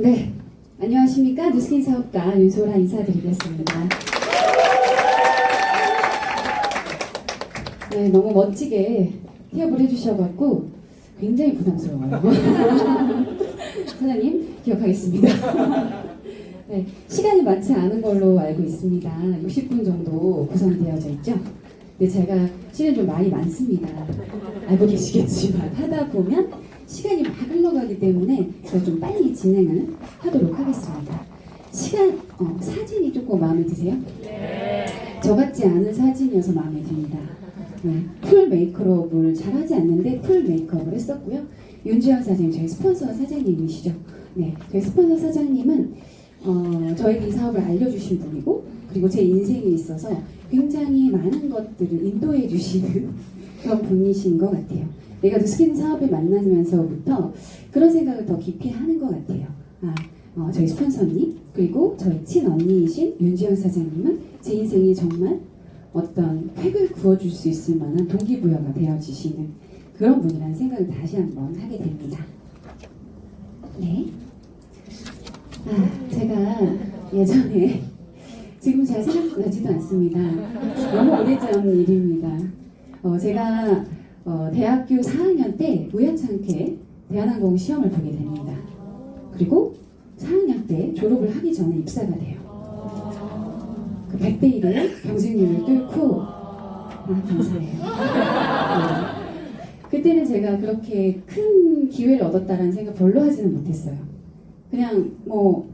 네, 안녕하십니까. 뉴스킨 사업가 윤소라 인사드리겠습니다. 네, 너무 멋지게 태업을 해주셔갖고 굉장히 부담스러워요. 사장님 기억하겠습니다. 네, 시간이 많지 않은 걸로 알고 있습니다. 60분 정도 구성되어져 있죠. 근데 제가 실은 좀 말이 많습니다. 알고 계시겠지만 하다 보면 시간이 막 흘러가기 때문에 제가 좀 빨리 진행을 하도록 하겠습니다. 사진이 조금 마음에 드세요? 네. 저 같지 않은 사진이어서 마음에 듭니다. 네, 풀 메이크업을 잘하지 않는데 풀 메이크업을 했었고요. 윤주영 사장님, 저희 스폰서 사장님이시죠. 네, 저희 스폰서 사장님은 저에게 이 사업을 알려주신 분이고, 그리고 제 인생에 있어서 굉장히 많은 것들을 인도해 주시는 그런 분이신 것 같아요. 내가 뉴스킨 사업을 만나면서부터 그런 생각을 더 깊이 하는 것 같아요. 저희 스폰서님, 그리고 저희 친언니이신 윤지영 사장님은 제 인생에 정말 어떤 획을 그어줄 수 있을 만한 동기부여가 되어지시는 그런 분이라는 생각을 다시 한번 하게 됩니다. 네. 제가 예전에, 지금 잘 생각나지도 않습니다. 너무 오래전 일입니다. 제가 대학교 4학년 때 우연찮게 대한항공 시험을 보게 됩니다. 그리고 4학년 때 졸업을 하기 전에 입사가 돼요. 그 100대 1의 경쟁률을 뚫고, 감사해요. 네. 그때는 제가 그렇게 큰 기회를 얻었다라는 생각 별로 하지는 못했어요. 그냥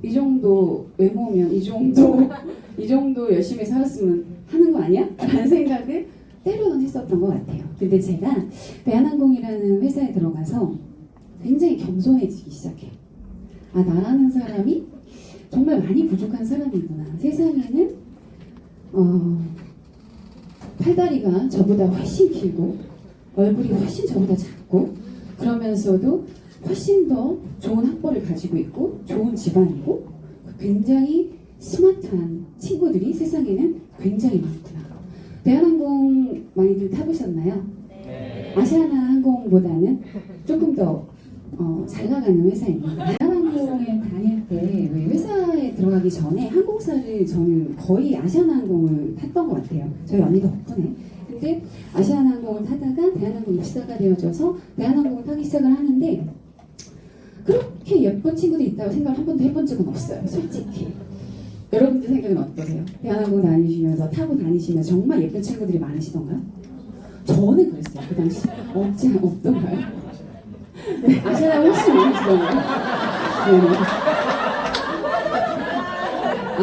이 정도 외모면 이 정도 열심히 살았으면 하는 거 아니야? 라는 생각을 때로는 했었던 것 같아요. 근데 제가 대한항공이라는 회사에 들어가서 굉장히 겸손해지기 시작해요. 나라는 사람이 정말 많이 부족한 사람이구나. 세상에는 팔다리가 저보다 훨씬 길고 얼굴이 훨씬 저보다 작고 그러면서도 훨씬 더 좋은 학벌을 가지고 있고 좋은 집안이고 굉장히 스마트한 친구들이 세상에는 굉장히 많구나. 대한항공 많이들 타보셨나요? 네. 아시아나 항공보다는 조금 더 잘 나가는 회사입니다. 대한항공에 다닐 때 회사에 들어가기 전에 항공사를 저는 거의 아시아나 항공을 탔던 것 같아요. 저희 언니 덕분에. 근데 아시아나 항공을 타다가 대한항공 입사가 되어져서 대한항공을 타기 시작을 하는데 그렇게 예쁜 친구들이 있다고 생각을 한 번도 해본 적은 없어요. 솔직히. 여러분들 생각은 어떠세요? 대한항공 다니시면서 타고 다니시면서 정말 예쁜 친구들이 많으시던가요? 저는 그랬어요. 그 당시 없던가요? 네, 아시아나 훨씬 많으시던가요? 네.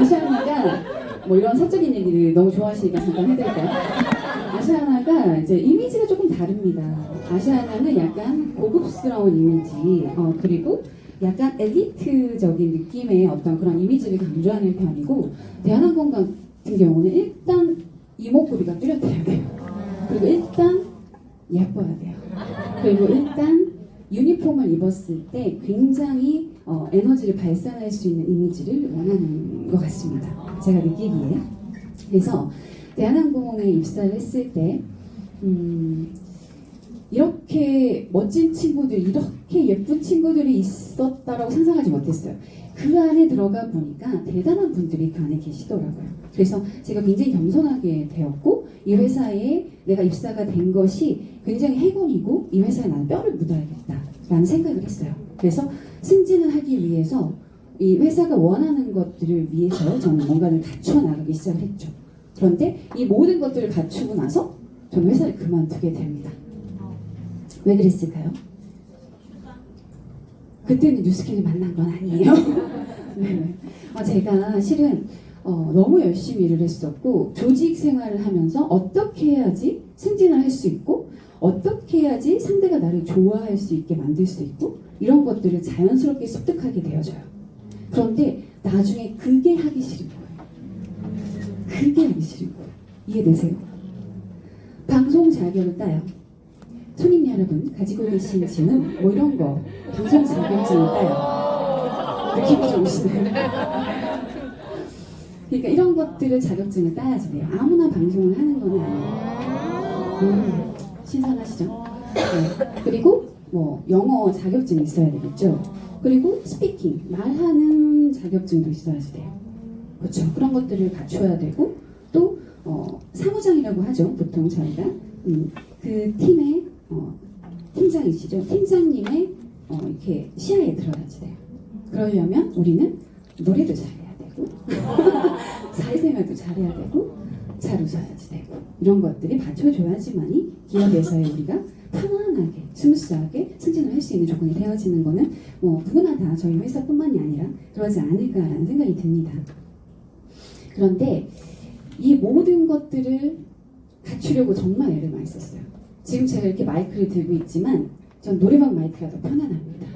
아시아나가 이런 사적인 얘기를 너무 좋아하시니까 잠깐 해드릴까요? 아시아나가 이제 이미지가 조금 다릅니다. 아시아나는 약간 고급스러운 이미지, 그리고 약간 엘리트적인 느낌의 어떤 그런 이미지를 강조하는 편이고, 대한항공 같은 경우는 일단 이목구비가 뚜렷해야 돼요. 그리고 일단 예뻐야 돼요. 그리고 일단 유니폼을 입었을 때 굉장히 에너지를 발산할 수 있는 이미지를 원하는 것 같습니다. 제가 느끼기에. 그래서 대한항공에 입사를 했을 때 이렇게 멋진 친구들, 이렇게 예쁜 친구들이 있었다라고 상상하지 못했어요. 그 안에 들어가 보니까 대단한 분들이 그 안에 계시더라고요. 그래서 제가 굉장히 겸손하게 되었고 이 회사에 내가 입사가 된 것이 굉장히 행운이고 이 회사에 나는 뼈를 묻어야겠다라는 생각을 했어요. 그래서 승진을 하기 위해서 이 회사가 원하는 것들을 위해서 저는 뭔가를 갖춰 나가기 시작을 했죠. 그런데 이 모든 것들을 갖추고 나서 저는 회사를 그만두게 됩니다. 왜 그랬을까요? 그때는 뉴스킨을 만난 건 아니에요. 네. 제가 실은 너무 열심히 일을 했었고 조직 생활을 하면서 어떻게 해야지 승진을 할 수 있고 어떻게 해야지 상대가 나를 좋아할 수 있게 만들 수 있고 이런 것들을 자연스럽게 습득하게 되어져요. 그런데 나중에 그게 하기 싫은 거예요. 그게 하기 싫은 거예요. 이해되세요? 방송 자격을 따요. 손님 여러분 가지고 계신 지는 이런 거 방송 자격증을 따요. 느낌이 좀 오시나요? 그러니까 이런 것들을 자격증을 따야지 돼요. 아무나 방송을 하는 건 아니에요. 신선하시죠? 네. 그리고 영어 자격증이 있어야 되겠죠. 그리고 스피킹, 말하는 자격증도 있어야지 돼요. 그렇죠. 그런 것들을 갖춰야 되고 또 사무장이라고 하죠. 보통 저희가 그 팀의 팀장이시죠. 팀장님의 이렇게 시야에 들어야지 돼요. 그러려면 우리는 노래도 잘해야 되고 사회생활도 잘해야 되고 잘 웃어야지 되고 이런 것들이 받쳐줘야지만이 기업에서의 우리가 편안하게 스무스하게 승진을 할 수 있는 조건이 되어지는 거는 뭐 누구나 다 저희 회사뿐만이 아니라 그러지 않을까라는 생각이 듭니다. 그런데 이 모든 것들을 갖추려고 정말 애를 많이 썼어요. 지금 제가 이렇게 마이크를 들고 있지만 전 노래방 마이크가 더 편안합니다.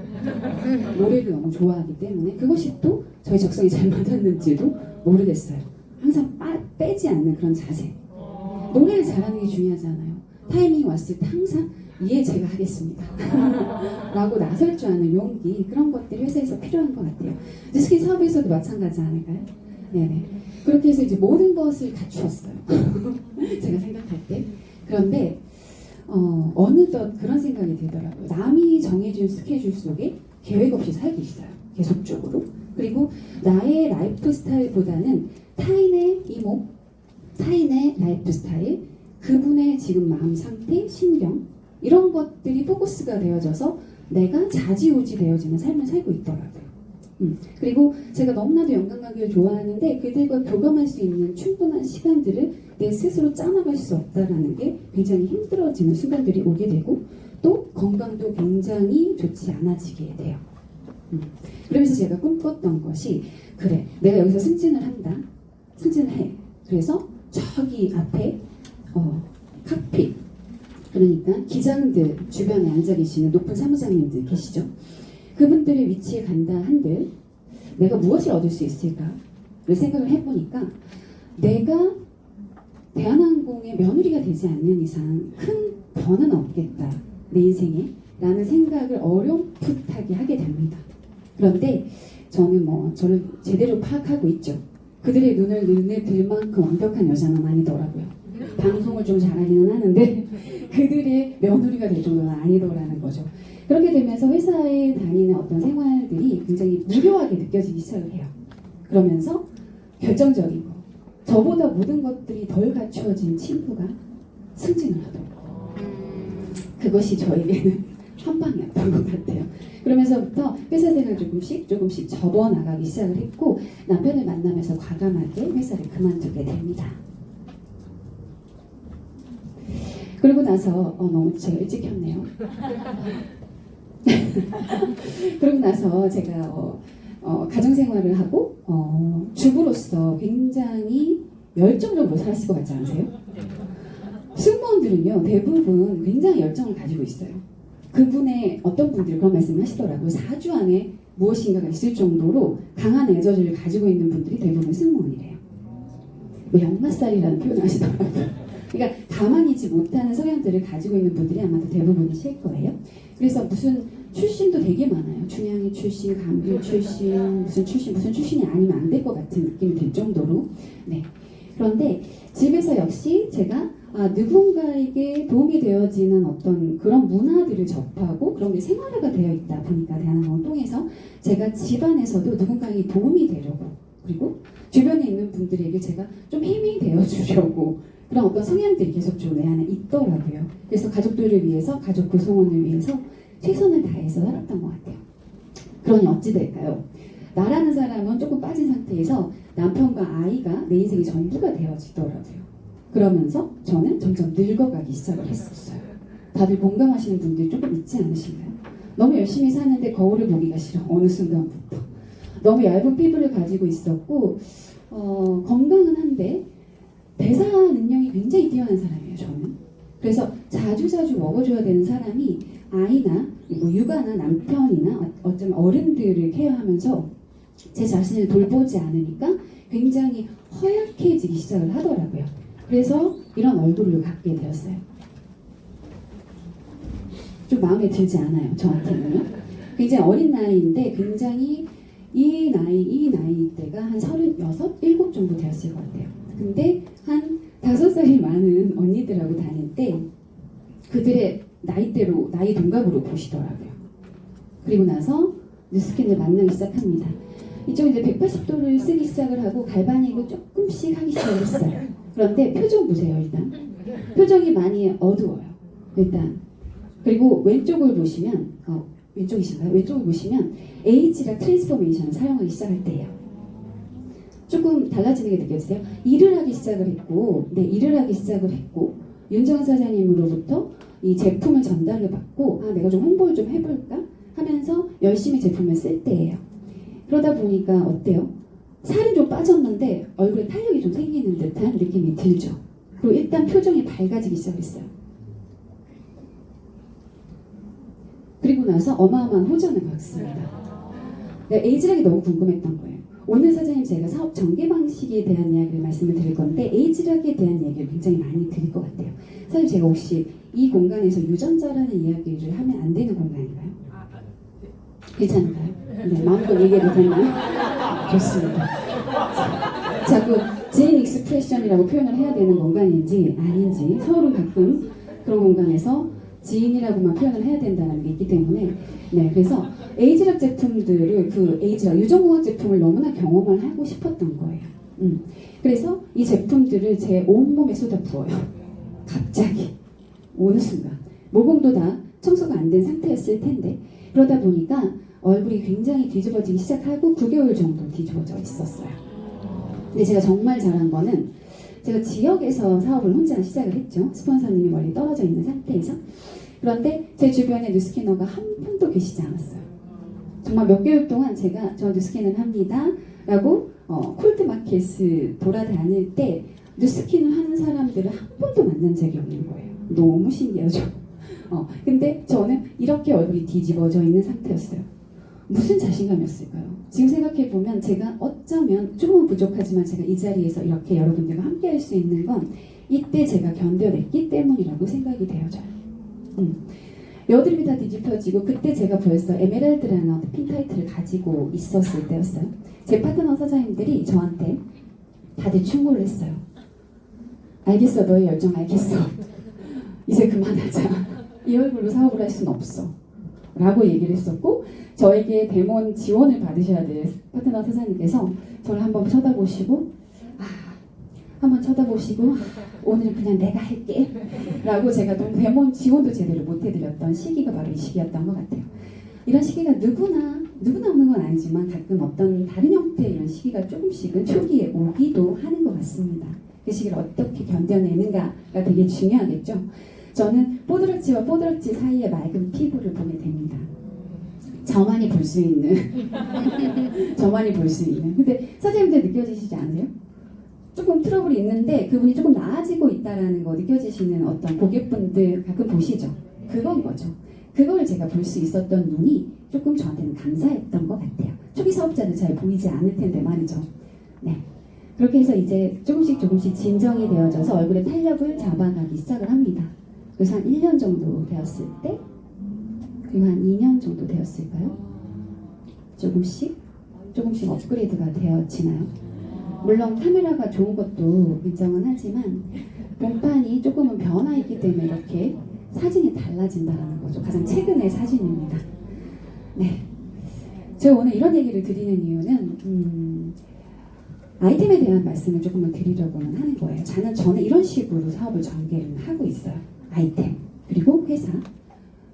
노래를 너무 좋아하기 때문에 그것이 또 저희 적성이 잘 맞았는지도 모르겠어요. 항상 빼지 않는 그런 자세. 노래를 잘하는 게 중요하잖아요. 타이밍이 왔을 때 항상 제가 하겠습니다. 라고 나설 줄 아는 용기, 그런 것들이 회사에서 필요한 것 같아요. 특히 사업에서도 마찬가지 아닐까요? 네네. 그렇게 해서 이제 모든 것을 갖추었어요. 제가 생각할 때. 그런데 어느덧 그런 생각이 들더라고요. 남이 정해준 스케줄 속에 계획 없이 살고 있어요. 계속적으로. 그리고 나의 라이프 스타일보다는 타인의 이목, 타인의 라이프 스타일, 그분의 지금 마음 상태, 신경 이런 것들이 포커스가 되어져서 내가 좌지우지 되어지는 삶을 살고 있더라고요. 그리고 제가 너무나도 연관관계를 좋아하는데 그들과 교감할 수 있는 충분한 시간들을 내 스스로 짜나갈 수 없다라는 게 굉장히 힘들어지는 순간들이 오게 되고 또 건강도 굉장히 좋지 않아지게 돼요. 그러면서 제가 꿈꿨던 것이 그래 내가 여기서 승진을 한다. 승진을 해. 그래서 저기 앞에 칵핏 그러니까 기장들 주변에 앉아 계시는 높은 사무장님들 계시죠. 그분들의 위치에 간다 한들 내가 무엇을 얻을 수 있을까를 생각을 해보니까 내가 대한항공의 며느리가 되지 않는 이상 큰 변화는 없겠다 내 인생에 라는 생각을 어렴풋하게 하게 됩니다. 그런데 저는 저를 제대로 파악하고 있죠. 그들의 눈을 들 만큼 완벽한 여자는 아니더라고요. 방송을 좀 잘하기는 하는데 그들의 며느리가 될 정도는 아니더라는 거죠. 그렇게 되면서 회사에 다니는 어떤 생활들이 굉장히 무료하게 느껴지기 시작을 해요. 그러면서 결정적인 거, 저보다 모든 것들이 덜 갖추어진 친구가 승진을 하더라고요. 그것이 저에게는 한방이었던 것 같아요. 그러면서부터 회사 생활 조금씩 접어나가기 시작을 했고 남편을 만나면서 과감하게 회사를 그만두게 됩니다. 그리고 나서 너무 제가 일찍 켰네요. 그러고 나서 제가 가정생활을 하고 주부로서 굉장히 열정적으로 살았을 것 같지 않으세요? 승무원들은요 대부분 굉장히 열정을 가지고 있어요. 그분의 어떤 분들이 그런 말씀을 하시더라고요. 4주 안에 무엇인가가 있을 정도로 강한 에너지를 가지고 있는 분들이 대부분 승무원이래요. 뭐 역마살이라는 표현을 하시더라고요. 그러니까 가만히 있지 못하는 성향들을 가지고 있는 분들이 아마도 대부분이실 거예요. 그래서 무슨 출신도 되게 많아요. 춘향이 출신, 감귤 출신, 무슨 출신이 아니면 안 될 것 같은 느낌이 들 정도로. 네. 그런데 집에서 역시 제가 누군가에게 도움이 되어지는 어떤 그런 문화들을 접하고 그런 게 생활화가 되어 있다 보니까 대한항공을 통해서 제가 집안에서도 누군가에게 도움이 되려고 그리고 주변에 있는 분들에게 제가 좀 힘이 되어주려고 그런 어떤 성향들이 계속적으로 내 안에 있더라고요. 그래서 가족들을 위해서, 가족 구성원을 위해서 최선을 다해서 살았던 것 같아요. 그러니 어찌 될까요? 나라는 사람은 조금 빠진 상태에서 남편과 아이가 내 인생의 전부가 되어지더라고요. 그러면서 저는 점점 늙어가기 시작을 했었어요. 다들 공감하시는 분들이 조금 있지 않으신가요? 너무 열심히 사는데 거울을 보기가 싫어. 어느 순간부터. 너무 얇은 피부를 가지고 있었고 건강은 한데 대사 능력이 굉장히 뛰어난 사람이에요. 저는. 그래서 자주자주 먹어줘야 되는 사람이 아이나 육아나 남편이나 어떤 어른들을 케어하면서 제 자신을 돌보지 않으니까 굉장히 허약해지기 시작을 하더라고요. 그래서 이런 얼굴을 갖게 되었어요. 좀 마음에 들지 않아요. 저한테는요. 굉장히 어린 나이인데 굉장히 이 나이 때가 한 36, 7 정도 되었을 것 같아요. 근데 한 5살이 많은 언니들하고 다닐 때 그들의 나이대로 나이 동갑으로 보시더라고요. 그리고 나서 뉴스킨을 만나기 시작합니다. 이쪽 이제 180도를 쓰기 시작을 하고 갈바닉을 조금씩 하기 시작을 했어요. 그런데 표정 보세요. 일단 표정이 많이 어두워요. 일단 그리고 왼쪽을 보시면 왼쪽이신가요? 왼쪽을 보시면 에이지락 트랜스포메이션을 사용하기 시작할 때예요. 조금 달라지는 게 느껴지세요? 일을 하기 시작을 했고, 일을 하기 시작을 했고, 윤정은 사장님으로부터 이 제품을 전달을 받고, 내가 좀 홍보를 좀 해볼까? 하면서 열심히 제품을 쓸 때예요. 그러다 보니까 어때요? 살이 좀 빠졌는데 얼굴에 탄력이 좀 생기는 듯한 느낌이 들죠. 그리고 일단 표정이 밝아지기 시작했어요. 그리고 나서 어마어마한 호전을 받습니다. 에이지락이 너무 궁금했던 거예요. 오늘 사장님 제가 사업 전개 방식에 대한 이야기를 말씀을 드릴 건데 에이지락에 대한 이야기를 굉장히 많이 드릴 것 같아요. 사장님 제가 혹시 이 공간에서 유전자라는 이야기를 하면 안 되는 공간인가요? 괜찮은가요? 네, 마음껏 얘기해도 되나요? 좋습니다. 자꾸 지인 익스프레션이라고 표현을 해야 되는 공간인지 아닌지 서울은 가끔 그런 공간에서 지인이라고만 표현을 해야 된다는 게 있기 때문에 그래서 에이지락 제품들을 에이지락 유전공학 제품을 너무나 경험을 하고 싶었던 거예요. 그래서 이 제품들을 제 온몸에 쏟아 부어요. 갑자기 어느 순간 모공도 다 청소가 안 된 상태였을 텐데 그러다 보니까 얼굴이 굉장히 뒤집어지기 시작하고 9개월 정도 뒤집어져 있었어요. 근데 제가 정말 잘한 거는 제가 지역에서 사업을 혼자 시작을 했죠. 스폰서님이 멀리 떨어져 있는 상태에서. 그런데 제 주변에 뉴스캐너가 한 분도 계시지 않았어요. 정말 몇 개월 동안 제가 저 뉴스캐너를 합니다 라고 콜드마켓을 돌아다닐 때 뉴스캐너 하는 사람들을 한 번도 만난 적이 없는 거예요. 너무 신기하죠. 근데 저는 이렇게 얼굴이 뒤집어져 있는 상태였어요. 무슨 자신감이었을까요? 지금 생각해보면 제가 어쩌면 조금은 부족하지만 제가 이 자리에서 이렇게 여러분들과 함께 할 수 있는 건 이때 제가 견뎌냈기 때문이라고 생각이 되어져요. 여드름이 다 뒤집혀지고 그때 제가 벌써 에메랄드라는 핀 타이틀을 가지고 있었을 때였어요. 제 파트너 사장님들이 저한테 다들 충고를 했어요. 알겠어, 너의 열정 알겠어. 이제 그만하자. 이 얼굴로 사업을 할 수는 없어. 라고 얘기를 했었고 저에게 데몬 지원을 받으셔야 될 파트너 사장님께서 저를 한번 쳐다보시고 한번 쳐다보시고 오늘은 그냥 내가 할게 라고 제가 데몬 지원도 제대로 못 해드렸던 시기가 바로 이 시기였던 것 같아요. 이런 시기가 누구나 없는 건 아니지만 가끔 어떤 다른 형태의 이런 시기가 조금씩은 초기에 오기도 하는 것 같습니다. 그 시기를 어떻게 견뎌내는가가 되게 중요하겠죠. 저는 뽀드락지와 뽀드락지 사이의 맑은 피부를 보게 됩니다. 저만이 볼 수 있는 저만이 볼 수 있는 근데 사장님들 느껴지시지 않으세요? 조금 트러블이 있는데 그분이 조금 나아지고 있다는 거 느껴지시는 어떤 고객분들 가끔 보시죠? 그건 거죠. 그걸 제가 볼 수 있었던 눈이 조금 저한테는 감사했던 것 같아요. 초기 사업자는 잘 보이지 않을 텐데 말이죠. 그렇게 해서 이제 조금씩 진정이 되어져서 얼굴에 탄력을 잡아가기 시작을 합니다. 그래서 한 1년 정도 되었을 때 그리고 한 2년 정도 되었을까요? 조금씩 업그레이드가 되어지나요? 물론 카메라가 좋은 것도 인정은 하지만 본판이 조금은 변화있기 때문에 이렇게 사진이 달라진다는 거죠. 가장 최근의 사진입니다. 제가 오늘 이런 얘기를 드리는 이유는 아이템에 대한 말씀을 조금만 드리려고는 하는 거예요. 저는 이런 식으로 사업을 전개를 하고 있어요. 아이템, 그리고 회사,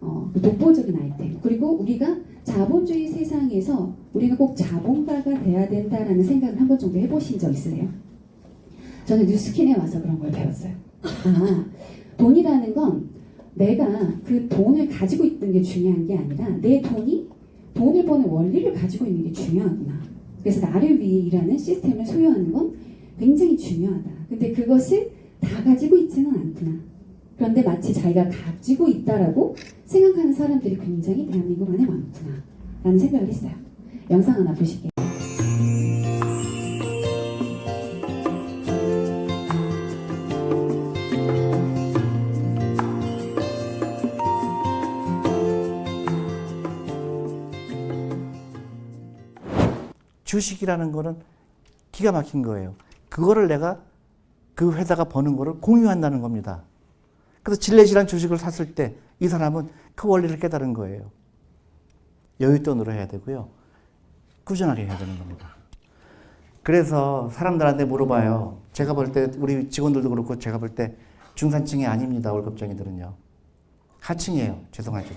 독보적인 아이템, 그리고 우리가 자본주의 세상에서 우리가 꼭 자본가가 돼야 된다라는 생각을 한 번 정도 해보신 적 있으세요? 저는 뉴스킨에 와서 그런 걸 배웠어요. 돈이라는 건 내가 그 돈을 가지고 있는 게 중요한 게 아니라 내 돈이 돈을 버는 원리를 가지고 있는 게 중요하구나. 그래서 나를 위해 일하는 시스템을 소유하는 건 굉장히 중요하다. 근데 그것을 다 가지고 있지는 않구나. 그런데 마치 자기가 가지고 있다라고 생각하는 사람들이 굉장히 대한민국 안에 많구나 라는 생각을 했어요. 영상 하나 보실게요. 주식이라는 거는 기가 막힌 거예요. 그거를 내가 그 회사가 버는 거를 공유한다는 겁니다. 그래서 질레질한 주식을 샀을 때 이 사람은 그 원리를 깨달은 거예요. 여윳돈으로 해야 되고요. 꾸준하게 해야 되는 겁니다. 그래서 사람들한테 물어봐요. 제가 볼 때 우리 직원들도 그렇고 제가 볼 때 중산층이 아닙니다. 월급쟁이들은요. 하층이에요. 죄송하죠.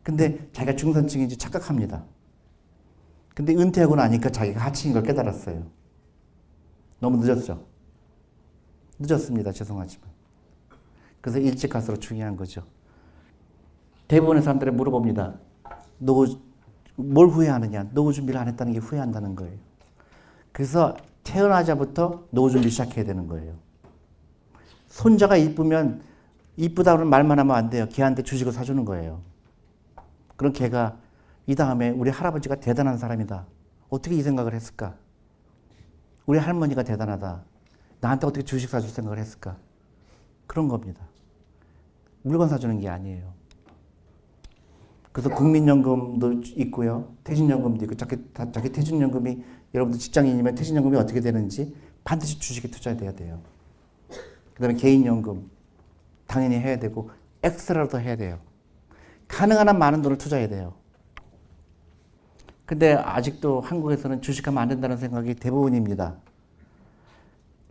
근데 자기가 중산층인지 착각합니다. 근데 은퇴하고 나니까 자기가 하층인 걸 깨달았어요. 너무 늦었죠. 늦었습니다. 죄송하지만. 그래서 일찍 갈수록 중요한 거죠. 대부분의 사람들이 물어봅니다. 뭘 후회하느냐? 노후 준비를 안 했다는 게 후회한다는 거예요. 그래서 태어나자부터 노후 준비 시작해야 되는 거예요. 손자가 이쁘면 이쁘다고 말만 하면 안 돼요. 걔한테 주식을 사주는 거예요. 그럼 걔가 이 다음에 우리 할아버지가 대단한 사람이다. 어떻게 이 생각을 했을까? 우리 할머니가 대단하다. 나한테 어떻게 주식 사줄 생각을 했을까? 그런 겁니다. 물건 사주는 게 아니에요. 그래서 국민연금도 있고요. 퇴직연금도 있고 자기 퇴직연금이 여러분들 직장인이면 퇴직연금이 어떻게 되는지 반드시 주식에 투자해야 돼요. 그 다음에 개인연금 당연히 해야 되고 엑스트라도 해야 돼요. 가능한 한 많은 돈을 투자해야 돼요. 근데 아직도 한국에서는 주식하면 안 된다는 생각이 대부분입니다.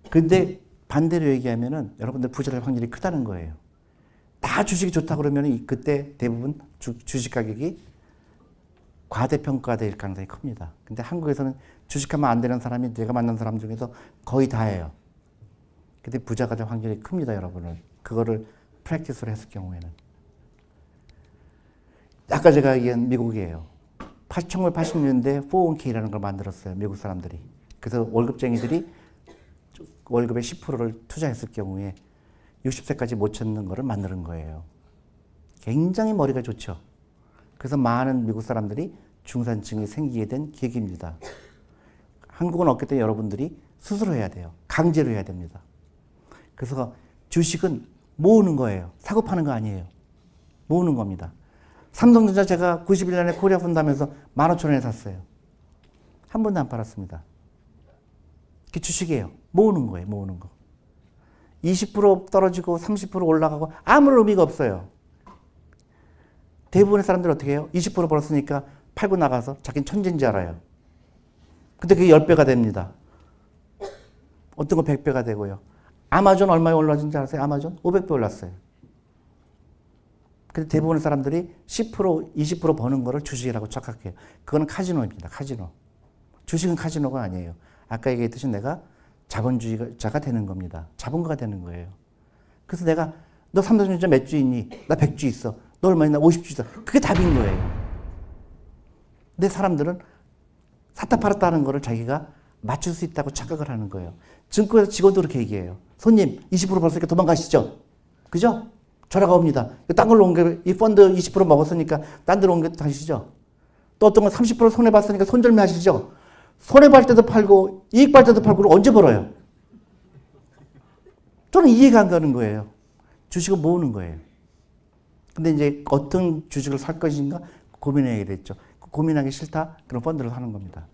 근데 반대로 얘기하면은 여러분들 부자 될 확률이 크다는 거예요. 다 주식이 좋다 그러면 그때 대부분 주식 가격이 과대평가될 가능성이 큽니다. 근데 한국에서는 주식하면 안 되는 사람이 내가 만난 사람 중에서 거의 다예요. 근데 부자가 될 확률이 큽니다, 여러분은. 그거를 프랙티스로 했을 경우에는. 아까 제가 얘기한 미국이에요. 1980년대 401k라는 걸 만들었어요, 미국 사람들이. 그래서 월급쟁이들이 월급의 10%를 투자했을 경우에 60세까지 못 찾는 거를 만드는 거예요. 굉장히 머리가 좋죠. 그래서 많은 미국 사람들이 중산층이 생기게 된 계기입니다. 한국은 없기 때문에 여러분들이 스스로 해야 돼요. 강제로 해야 됩니다. 그래서 주식은 모으는 거예요. 사고 파는 거 아니에요. 모으는 겁니다. 삼성전자 제가 91년에 코리아 펀드하면서 15,000원에 샀어요. 한 번도 안 팔았습니다. 그게 주식이에요. 모으는 거예요. 모으는 거. 20% 떨어지고 30% 올라가고 아무런 의미가 없어요. 대부분의 사람들은 어떻게 해요? 20% 벌었으니까 팔고 나가서 자기는 천재인 줄 알아요. 근데 그게 10배가 됩니다. 어떤 거 100배가 되고요. 아마존 얼마에 올라진지 아세요? 아마존? 500배 올랐어요. 근데 대부분의 사람들이 10%, 20% 버는 거를 주식이라고 착각해요. 그거는 카지노입니다. 카지노. 주식은 카지노가 아니에요. 아까 얘기했듯이 내가 자본주의자가 되는 겁니다. 자본가가 되는 거예요. 그래서 내가 너 삼성전자 몇 주 있니? 나 100주 있어. 너 얼마 있나? 50주 있어. 그게 답인 거예요. 근데 사람들은 샀다 팔았다 하는 거를 자기가 맞출 수 있다고 착각을 하는 거예요. 증권회사 직원도 그렇게 얘기해요. 손님 20% 벌었으니까 도망가시죠. 그죠? 전화가 옵니다. 딴 걸로 옮겨, 이 펀드 20% 먹었으니까 딴 데로 옮겨 가시죠. 또 어떤 건 30% 손해봤으니까 손절매 하시죠. 손해볼 때도 팔고 이익 볼 때도 팔고 언제 벌어요? 저는 이해가 안 가는 거예요. 주식을 모으는 거예요. 근데 이제 어떤 주식을 살 것인가 고민해야 되겠죠. 고민하기 싫다? 그럼 펀드를 사는 겁니다.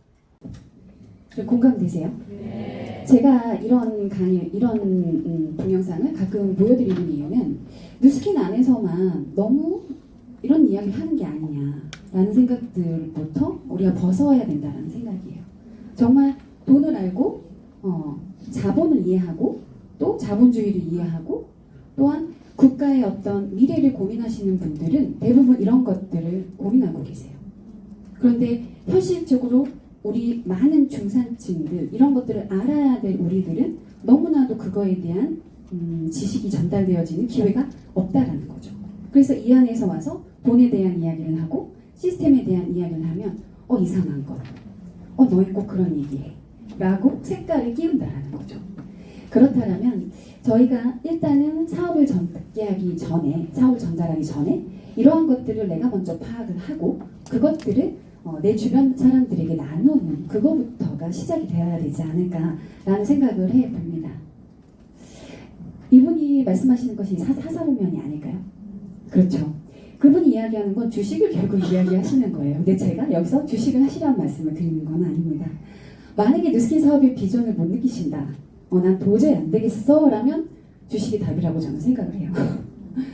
공감되세요? 네. 제가 이런 강의, 이런 동영상을 가끔 보여드리는 이유는 뉴스킨 안에서만 너무 이런 이야기를 하는 게 아니냐라는 생각들부터 우리가 벗어야 된다는 생각이에요. 정말 돈을 알고 자본을 이해하고 또 자본주의를 이해하고 또한 국가의 어떤 미래를 고민하시는 분들은 대부분 이런 것들을 고민하고 계세요. 그런데 현실적으로 우리 많은 중산층들 이런 것들을 알아야 될 우리들은 너무나도 그거에 대한 지식이 전달되어지는 기회가 없다라는 거죠. 그래서 이 안에서 와서 돈에 대한 이야기를 하고 시스템에 대한 이야기를 하면 이상한 거. 너희 꼭 그런 얘기해. 라고 색깔을 끼운다라는 거죠. 그렇다면 저희가 일단은 사업을 전개하기 전에, 사업을 전달하기 전에 이러한 것들을 내가 먼저 파악을 하고 그것들을 내 주변 사람들에게 나누는 그거부터가 시작이 되어야 되지 않을까라는 생각을 해봅니다. 이분이 말씀하시는 것이 사사로면이 아닐까요? 그렇죠. 그분이 이야기하는 건 주식을 결국 이야기하시는 거예요. 근데 제가 여기서 주식을 하시라는 말씀을 드리는 건 아닙니다. 만약에 뉴스킨 사업의 비전을 못 느끼신다. 난 도저히 안 되겠어 라면 주식이 답이라고 저는 생각을 해요.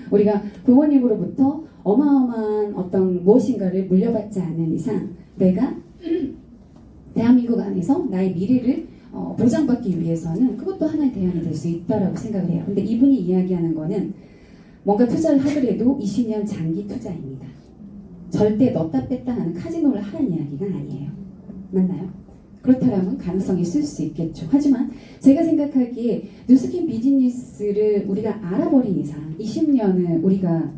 우리가 부모님으로부터 어마어마한 어떤 무엇인가를 물려받지 않는 이상 내가 대한민국 안에서 나의 미래를 보장받기 위해서는 그것도 하나의 대안이 될 수 있다라고 생각을 해요. 근데 이분이 이야기하는 거는 뭔가 투자를 하더라도 20년 장기 투자입니다. 절대 넣었다 뺐다 하는 카지노를 하는 이야기가 아니에요. 맞나요? 그렇다면 가능성이 있을 수 있겠죠. 하지만 제가 생각하기에 뉴스킨 비즈니스를 우리가 알아버린 이상 20년을 우리가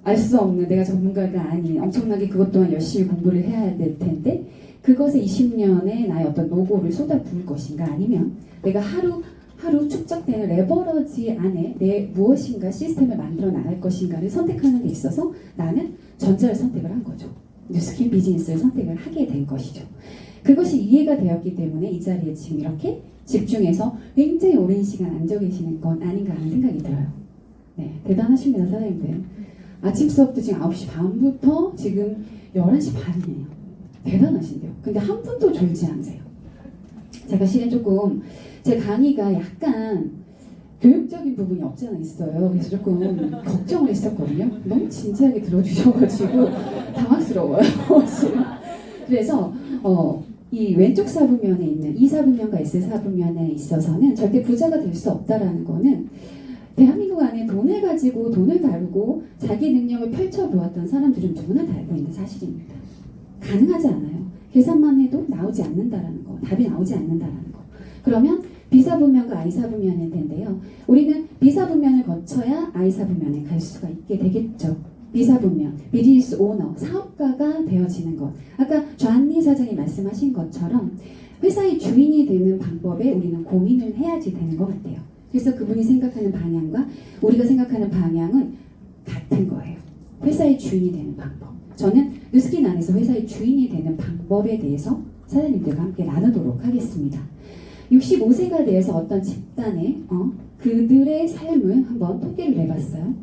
알 수 없는 내가 전문가가 아닌 엄청나게 그것 또한 열심히 공부를 해야 될 텐데 그것에 20년의 나의 어떤 노고를 쏟아부을 것인가 아니면 내가 하루 축적되는 레버러지 안에 내 무엇인가 시스템을 만들어 나갈 것인가를 선택하는 데 있어서 나는 전자를 선택을 한 거죠. 뉴스킨 비즈니스를 선택을 하게 된 것이죠. 그것이 이해가 되었기 때문에 이 자리에 지금 이렇게 집중해서 굉장히 오랜 시간 앉아 계시는 건 아닌가 하는 생각이 들어요. 네, 대단하십니다, 사장님들. 아침 수업도 지금 9시 반부터 지금 11시 반이에요. 대단하신데요. 근데 한 분도 졸지 않으세요. 제가 실은 조금 제 강의가 약간 교육적인 부분이 없지 않아 있어요. 그래서 조금 걱정을 했었거든요. 너무 진지하게 들어주셔가지고 당황스러워요. 지금. 그래서 이 왼쪽 사부면에 있는 이 사부면과 S 사부면에 있어서는 절대 부자가 될 수 없다라는 거는 대한민국 안에 돈을 가지고 돈을 다루고 자기 능력을 펼쳐보았던 사람들은 누구나 다 알고 있는 사실입니다. 가능하지 않아요. 계산만 해도 나오지 않는다라는 거, 답이 나오지 않는다라는 거. 그러면 B사부면과 I사부면일 텐데요. 우리는 B사부면을 거쳐야 I사부면에 갈 수가 있게 되겠죠. B사부면, 비즈니스 오너, 사업가가 되어지는 것. 아까 좌한리 사장이 말씀하신 것처럼 회사의 주인이 되는 방법에 우리는 고민을 해야지 되는 것 같아요. 그래서 그분이 생각하는 방향과 우리가 생각하는 방향은 같은 거예요. 회사의 주인이 되는 방법. 저는 뉴스킨 안에서 회사의 주인이 되는 방법에 대해서 사장님들과 함께 나누도록 하겠습니다. 65세가 돼서 어떤 집단의 그들의 삶을 한번 통계를 내봤어요.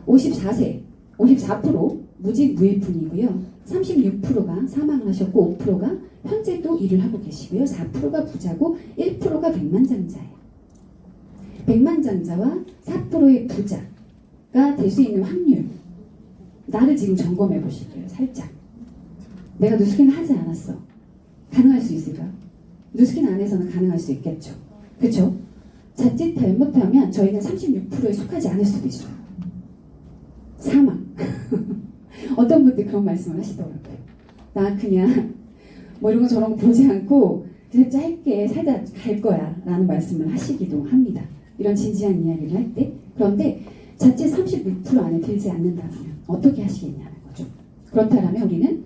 54세, 54% 무직무일푼이고요. 36%가 사망을 하셨고 5%가 현재 또 일을 하고 계시고요. 4%가 부자고 1%가 백만장자예요. 백만장자와 4%의 부자가 될 수 있는 확률. 나를 지금 점검해 보실게요. 살짝. 내가 뉴스킨 하지 않았어. 가능할 수 있을까? 뉴스킨 안에서는 가능할 수 있겠죠. 그렇죠? 자칫 잘못하면 저희는 36%에 속하지 않을 수도 있어요. 사망. 어떤 분들 그런 말씀을 하시더라고요. 나 그냥 뭐 이런 거 저런 거 보지 않고 그냥 짧게 살다 갈 거야 라는 말씀을 하시기도 합니다. 이런 진지한 이야기를 할 때. 그런데 자칫 36% 안에 들지 않는다면 어떻게 하시겠냐는 거죠. 그렇다면 우리는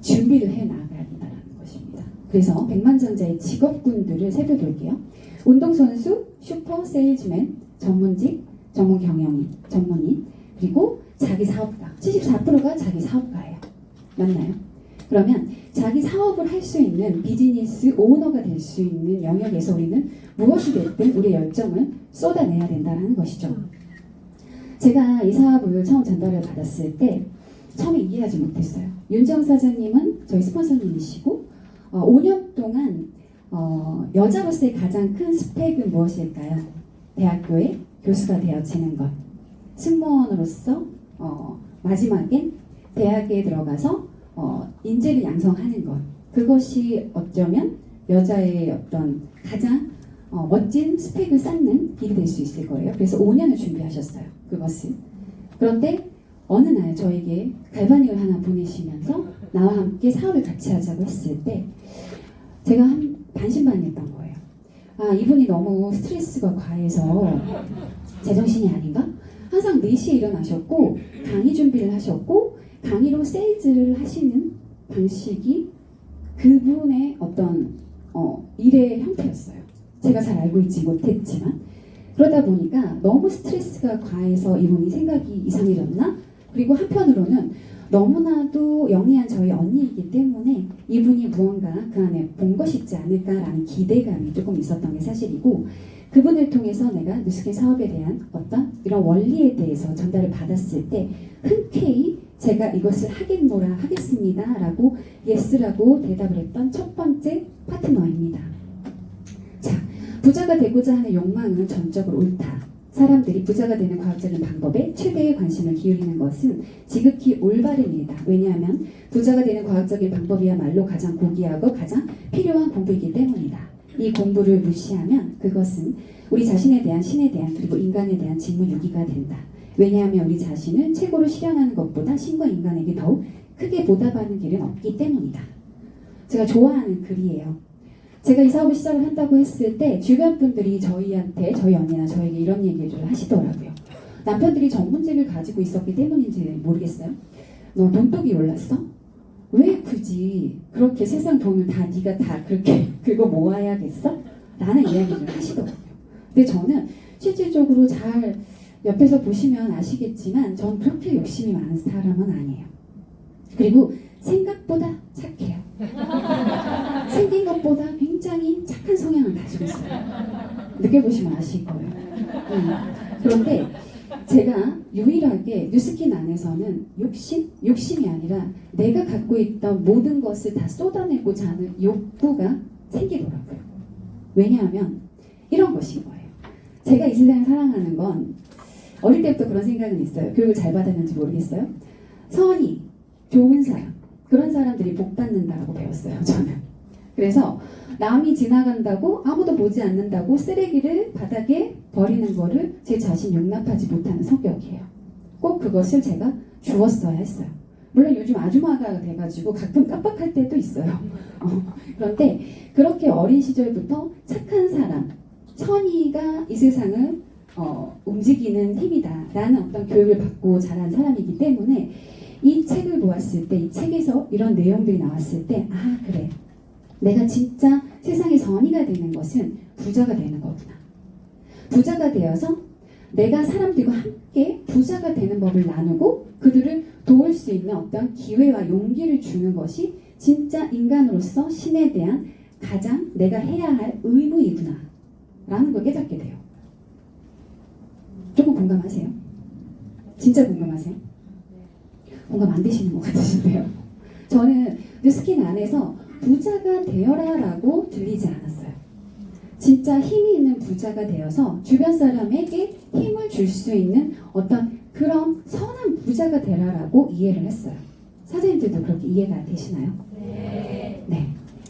준비를 해 나가야 된다는 것입니다. 그래서 백만장자의 직업군들을 살펴볼게요. 운동선수, 슈퍼 세일즈맨, 전문직, 전문 경영인, 전문인, 그리고 자기 사업가. 74%가 자기 사업가예요. 맞나요? 그러면 자기 사업을 할 수 있는 비즈니스 오너가 될 수 있는 영역에서 우리는 무엇이 됐든 우리의 열정을 쏟아내야 된다는 것이죠. 제가 이 사업을 처음 전달을 받았을 때 처음에 이해하지 못했어요. 윤정 사장님은 저희 스폰서님이시고 5년 동안 여자로서의 가장 큰 스펙은 무엇일까요? 대학교에 교수가 되어지는 것. 승무원으로서 마지막엔 대학에 들어가서 인재를 양성하는 것. 그것이 어쩌면 여자의 어떤 가장 멋진 스펙을 쌓는 길이 될 수 있을 거예요. 그래서 5년을 준비하셨어요. 그것을. 그런데 어느 날 저에게 갈바닉을 하나 보내시면서 나와 함께 사업을 같이 하자고 했을 때 제가 한 반신반의했던 거예요. 아, 이분이 너무 스트레스가 과해서 제정신이 아닌가? 항상 4시에 일어나셨고 강의 준비를 하셨고 강의로 세일즈를 하시는 방식이 그분의 어떤 일의 형태였어요. 제가 잘 알고 있지 못했지만 그러다 보니까 너무 스트레스가 과해서 이분이 생각이 이상해졌나? 그리고 한편으로는 너무나도 영리한 저희 언니이기 때문에 이분이 무언가 그 안에 본 것이 있지 않을까라는 기대감이 조금 있었던 게 사실이고 그분을 통해서 내가 뉴스킨 사업에 대한 어떤 이런 원리에 대해서 전달을 받았을 때 흔쾌히 제가 이것을 하겠습니다 라고 예스라고 대답을 했던 첫 번째 파트너입니다. 자, 부자가 되고자 하는 욕망은 전적으로 옳다. 사람들이 부자가 되는 과학적인 방법에 최대의 관심을 기울이는 것은 지극히 올바른 일이다. 왜냐하면 부자가 되는 과학적인 방법이야말로 가장 고귀하고 가장 필요한 공부이기 때문이다. 이 공부를 무시하면 그것은 우리 자신에 대한, 신에 대한, 그리고 인간에 대한 직무유기가 된다. 왜냐하면 우리 자신을 최고로 실현하는 것보다 신과 인간에게 더욱 크게 보답하는 길은 없기 때문이다. 제가 좋아하는 글이에요. 제가 이 사업을 시작을 한다고 했을 때 주변 분들이 저희한테, 저희 언니나 저에게 이런 얘기를 하시더라고요. 남편들이 전문직을 가지고 있었기 때문인지 모르겠어요. 너 돈독이 올랐어? 왜 굳이 그렇게 세상 돈을 다 네가 다 그렇게 긁어 모아야겠어? 라는 이야기를 하시더라고요. 근데 저는 실질적으로 잘 옆에서 보시면 아시겠지만 전 그렇게 욕심이 많은 사람은 아니에요. 그리고 생각보다 착해요. 생긴 것보다 굉장히 착한 성향을 가지고 있어요. 느껴보시면 아실 거예요. 그런데 제가 유일하게 뉴스킨 안에서는 욕심이 아니라 내가 갖고 있던 모든 것을 다 쏟아내고자 하는 욕구가 생기더라고요. 왜냐하면 이런 것인 거예요. 제가 이 세상을 사랑하는 건 어릴 때부터 그런 생각은 있어요. 교육을 잘 받았는지 모르겠어요. 선의, 좋은 사람, 그런 사람들이 복 받는다고 배웠어요, 저는. 그래서 남이 지나간다고 아무도 보지 않는다고 쓰레기를 바닥에 버리는 거를 제 자신 용납하지 못하는 성격이에요. 꼭 그것을 제가 주었어야 했어요. 물론 요즘 아주마가 돼가지고 가끔 깜빡할 때도 있어요. 그런데 그렇게 어린 시절부터 착한 사람, 선의가 이 세상을 움직이는 힘이다라는 어떤 교육을 받고 자란 사람이기 때문에 이 책을 보았을 때, 이 책에서 이런 내용들이 나왔을 때, 아, 그래. 내가 진짜 세상의 선의가 되는 것은 부자가 되는 거구나. 부자가 되어서 내가 사람들과 함께 부자가 되는 법을 나누고 그들을 도울 수 있는 어떤 기회와 용기를 주는 것이 진짜 인간으로서 신에 대한 가장 내가 해야 할 의무이구나. 라는 걸 깨닫게 돼요. 조금 공감하세요? 진짜 공감하세요? 공감 안 되시는 것 같으신데요. 저는 뉴스킨 안에서 부자가 되어라 라고 들리지 않았어요. 진짜 힘이 있는 부자가 되어서 주변 사람에게 힘을 줄 수 있는 어떤 그런 선한 부자가 되라라고 이해를 했어요. 사장님들도 그렇게 이해가 되시나요? 네.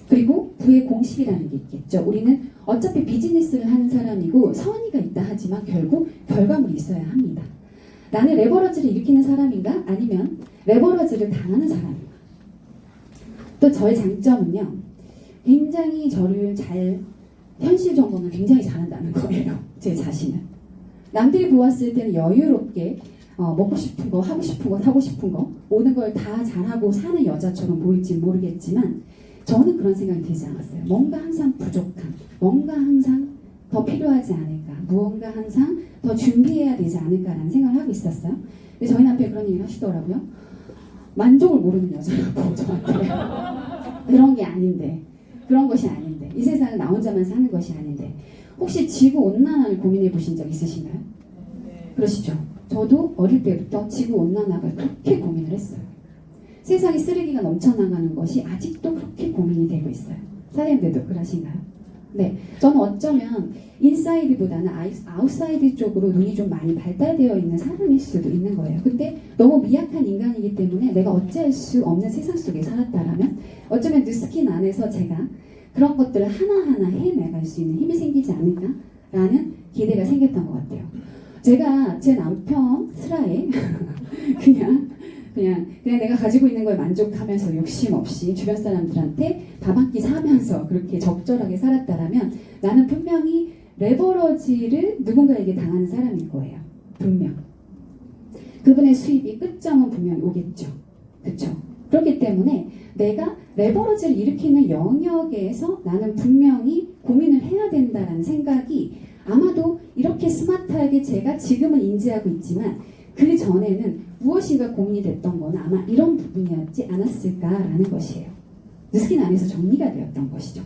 그리고 부의 공식이라는 게 있겠죠. 우리는 어차피 비즈니스를 하는 사람이고 선의가 있다 하지만 결국 결과물이 있어야 합니다. 나는 레버러지를 일으키는 사람인가? 아니면 레버러지를 당하는 사람인가? 또 저의 장점은요. 굉장히 저를 잘 현실 정보는 굉장히 잘한다는 거예요. 제 자신은. 남들이 보았을 때는 여유롭게 먹고 싶은 거, 하고 싶은 거, 사고 싶은 거 모든 걸 다 잘하고 사는 여자처럼 보일지 모르겠지만 저는 그런 생각이 들지 않았어요. 뭔가 항상 부족함, 뭔가 항상 더 필요하지 않을까, 무언가 항상 더 준비해야 되지 않을까라는 생각을 하고 있었어요. 근데 저희 남편이 그런 얘기를 하시더라고요. 만족을 모르는 여자라고 저한테. 그런 게 아닌데, 그런 것이 아닌데, 이 세상은 나 혼자만 사는 것이 아닌데, 혹시 지구온난화를 고민해 보신 적 있으신가요? 네. 그러시죠? 저도 어릴 때부터 지구온난화를 그렇게 고민을 했어요. 세상에 쓰레기가 넘쳐나가는 것이 아직도 그렇게 고민이 되고 있어요. 사장님들도 그러신가요? 네, 저는 어쩌면 인사이드보다는 아웃사이드 쪽으로 눈이 좀 많이 발달되어 있는 사람일 수도 있는 거예요. 근데 너무 미약한 인간이기 때문에 내가 어찌할 수 없는 세상 속에 살았다라면 어쩌면 뉴스킨 안에서 제가 그런 것들을 하나하나 해내갈 수 있는 힘이 생기지 않을까라는 기대가 생겼던 것 같아요. 제가 제 남편 슬하에 그냥 내가 가지고 있는 거에 만족하면서 욕심 없이 주변 사람들한테 밥 한 끼 사면서 그렇게 적절하게 살았다라면 나는 분명히 레버러지를 누군가에게 당하는 사람일 거예요. 분명. 그분의 수입이 끝점은 분명히 오겠죠. 그렇죠? 그렇기 때문에 내가 레버러지를 일으키는 영역에서 나는 분명히 고민을 해야 된다는 생각이 아마도 이렇게 스마트하게 제가 지금은 인지하고 있지만 그 전에는 무엇인가 고민이 됐던 건 아마 이런 부분이었지 않았을까라는 것이에요. 뉴스킨 안에서 정리가 되었던 것이죠.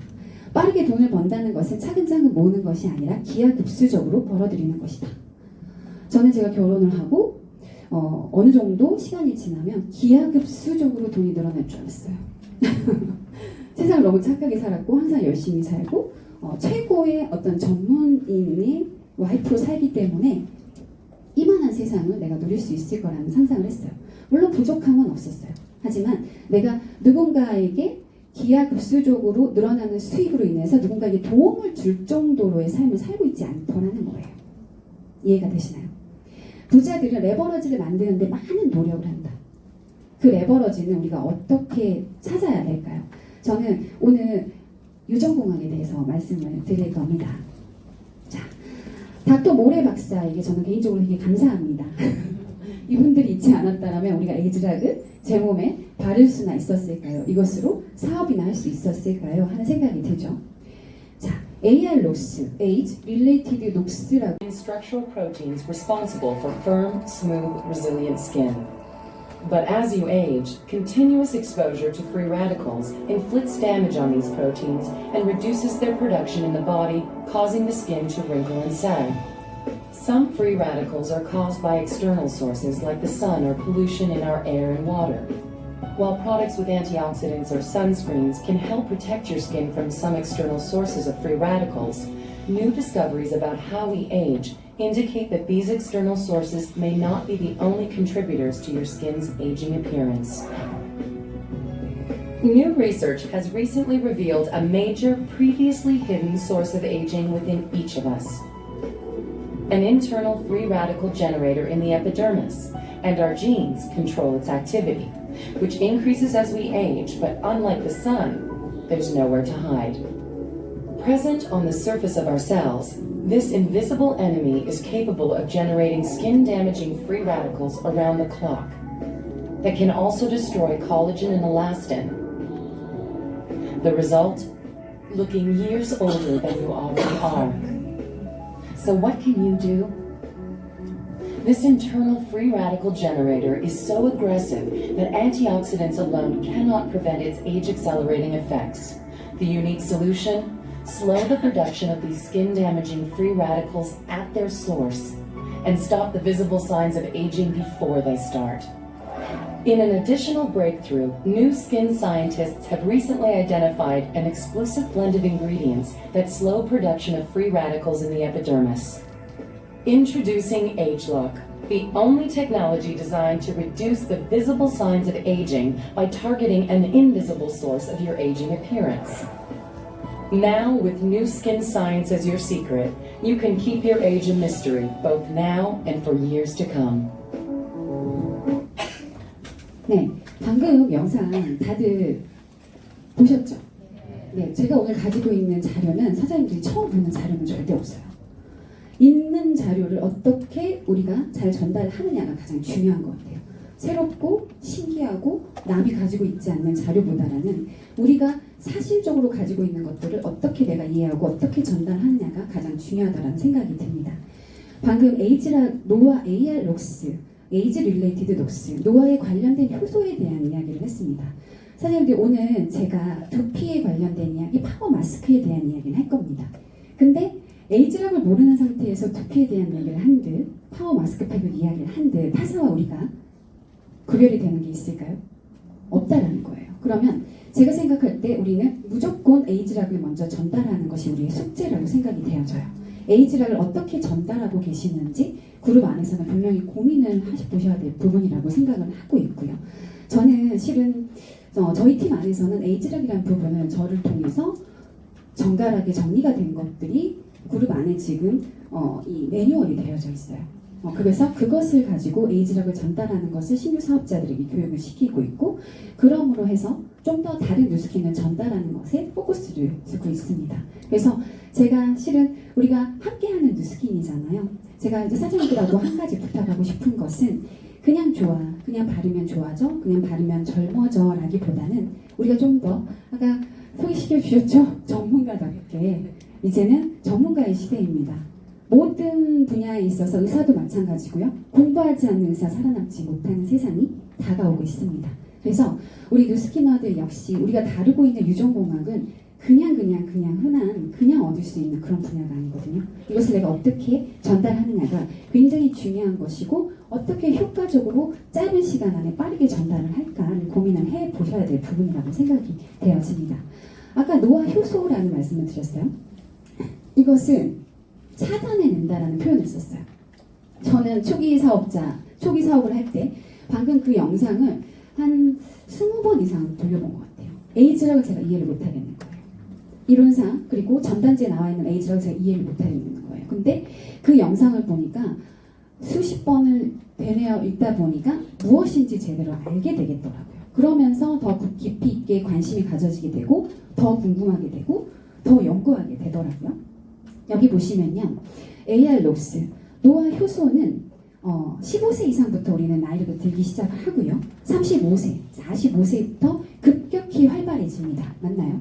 빠르게 돈을 번다는 것은 차근차근 모으는 것이 아니라 기하급수적으로 벌어들이는 것이다. 저는 제가 결혼을 하고 어느 정도 시간이 지나면 기하급수적으로 돈이 늘어날 줄 알았어요. 세상을 너무 착하게 살았고 항상 열심히 살고 최고의 어떤 전문인의 와이프로 살기 때문에 이만한 세상을 내가 누릴 수 있을 거라는 상상을 했어요. 물론 부족함은 없었어요. 하지만 내가 누군가에게 기하급수적으로 늘어나는 수입으로 인해서 누군가에게 도움을 줄 정도로의 삶을 살고 있지 않더라는 거예요. 이해가 되시나요? 부자들은 레버러지를 만드는데 많은 노력을 한다. 그 레버러지는 우리가 어떻게 찾아야 될까요? 저는 오늘 유전공학에 대해서 말씀을 드릴 겁니다. 자, 닥터 모레 박사에게 저는 개인적으로 되게 감사합니다. 이분들이 있지 않았다면 우리가 에이즈락을 제 몸에 바를 수나 있었을까요? 이것으로 사업이나 할 수 있었을까요? 하는 생각이 들죠. 자, AR-ROS, Age Related ROS라고 Structural proteins responsible for firm, smooth, resilient skin. But as you age, continuous exposure to free radicals inflicts damage on these proteins and reduces their production in the body, causing the skin to wrinkle and sag. Some free radicals are caused by external sources like the sun or pollution in our air and water. While products with antioxidants or sunscreens can help protect your skin from some external sources of free radicals, new discoveries about how we age indicate that these external sources may not be the only contributors to your skin's aging appearance. New research has recently revealed a major, previously hidden source of aging within each of us. An internal free radical generator in the epidermis, and our genes control its activity, which increases as we age, but unlike the sun, there's nowhere to hide. Present on the surface of our cells, this invisible enemy is capable of generating skin-damaging free radicals around the clock that can also destroy collagen and elastin. The result? Looking years older than you already are. So what can you do? This internal free radical generator is so aggressive that antioxidants alone cannot prevent its age-accelerating effects. The unique solution? Slow the production of these skin-damaging free radicals at their source and stop the visible signs of aging before they start. In an additional breakthrough, new skin scientists have recently identified an exclusive blend of ingredients that slow production of free radicals in the epidermis. Introducing AgeLock, the only technology designed to reduce the visible signs of aging by targeting an invisible source of your aging appearance. Now, with new skin science as your secret, you can keep your age a mystery, both now and for years to come. 네, 방금 영상 다들 보셨죠? 네, 제가 오늘 가지고 있는 자료는 사장님들이 처음 보는 자료는 절대 없어요. 있는 자료를 어떻게 우리가 잘 전달하느냐가 가장 중요한 것 같아요. 새롭고 신기하고 남이 가지고 있지 않는 자료보다는 우리가 사실적으로 가지고 있는 것들을 어떻게 내가 이해하고 어떻게 전달하느냐가 가장 중요하다는 생각이 듭니다. 방금 노아 AR-ROS, Age Related ROS, 노화에 관련된 효소에 대한 이야기를 했습니다. 사장님들 오늘 제가 두피에 관련된 이야기, 파워 마스크에 대한 이야기를 할 겁니다. 근데 에이즈락을 모르는 상태에서 두피에 대한 이야기를 한 듯, 파워 마스크팩을 이야기를 한 듯, 타사와 우리가 구별이 되는 게 있을까요? 없다라는 거예요. 그러면 제가 생각할 때 우리는 무조건 에이즈락을 먼저 전달하는 것이 우리의 숙제라고 생각이 되어져요. 에이즈락을 어떻게 전달하고 계시는지 그룹 안에서는 분명히 고민을 보셔야 될 부분이라고 생각을 하고 있고요. 저는 실은 저희 팀 안에서는 에이즈락이라는 부분을 저를 통해서 정갈하게 정리가 된 것들이 그룹 안에 지금 이 매뉴얼이 되어져 있어요. 그래서 그것을 가지고 에이즈락을 전달하는 것을 신규 사업자들에게 교육을 시키고 있고, 그러므로 해서 좀 더 다른 뉴스킨을 전달하는 것에 포커스를 두고 있습니다. 그래서 제가 실은 우리가 함께하는 뉴스킨이잖아요. 제가 이제 사장님들하고 한 가지 부탁하고 싶은 것은 그냥 좋아, 그냥 바르면 좋아져, 그냥 바르면 젊어져 라기보다는 우리가 좀 더 아까 소개시켜 주셨죠? 전문가답게 이제는 전문가의 시대입니다. 모든 분야에 있어서 의사도 마찬가지고요. 공부하지 않는 의사 살아남지 못하는 세상이 다가오고 있습니다. 그래서 우리 뉴스키너들 역시 우리가 다루고 있는 유전공학은 그냥 흔한 그냥 얻을 수 있는 그런 분야가 아니거든요. 이것을 내가 어떻게 전달하느냐가 굉장히 중요한 것이고, 어떻게 효과적으로 짧은 시간 안에 빠르게 전달을 할까를 고민을 해보셔야 될 부분이라고 생각이 되어집니다. 아까 노화 효소라는 말씀을 드렸어요. 이것은 차단해낸다라는 표현을 썼어요. 저는 초기 사업을 할 때 방금 그 영상을 한 20번 이상 돌려본 것 같아요. 에이즈락을 제가 이해를 못하겠는 거예요. 이론상 그리고 전단지에 나와 있는 에이즈락을 제가 이해를 못하겠는 거예요. 근데 그 영상을 보니까 수십 번을 되뇌어 읽다 보니까 무엇인지 제대로 알게 되겠더라고요. 그러면서 더 깊이 있게 관심이 가져지게 되고 더 궁금하게 되고 더 연구하게 되더라고요. 여기 보시면요. AR 록스, 노화 효소는 15세 이상부터 우리는 나이를 들기 시작하고요. 35세, 45세부터 급격히 활발해집니다. 맞나요?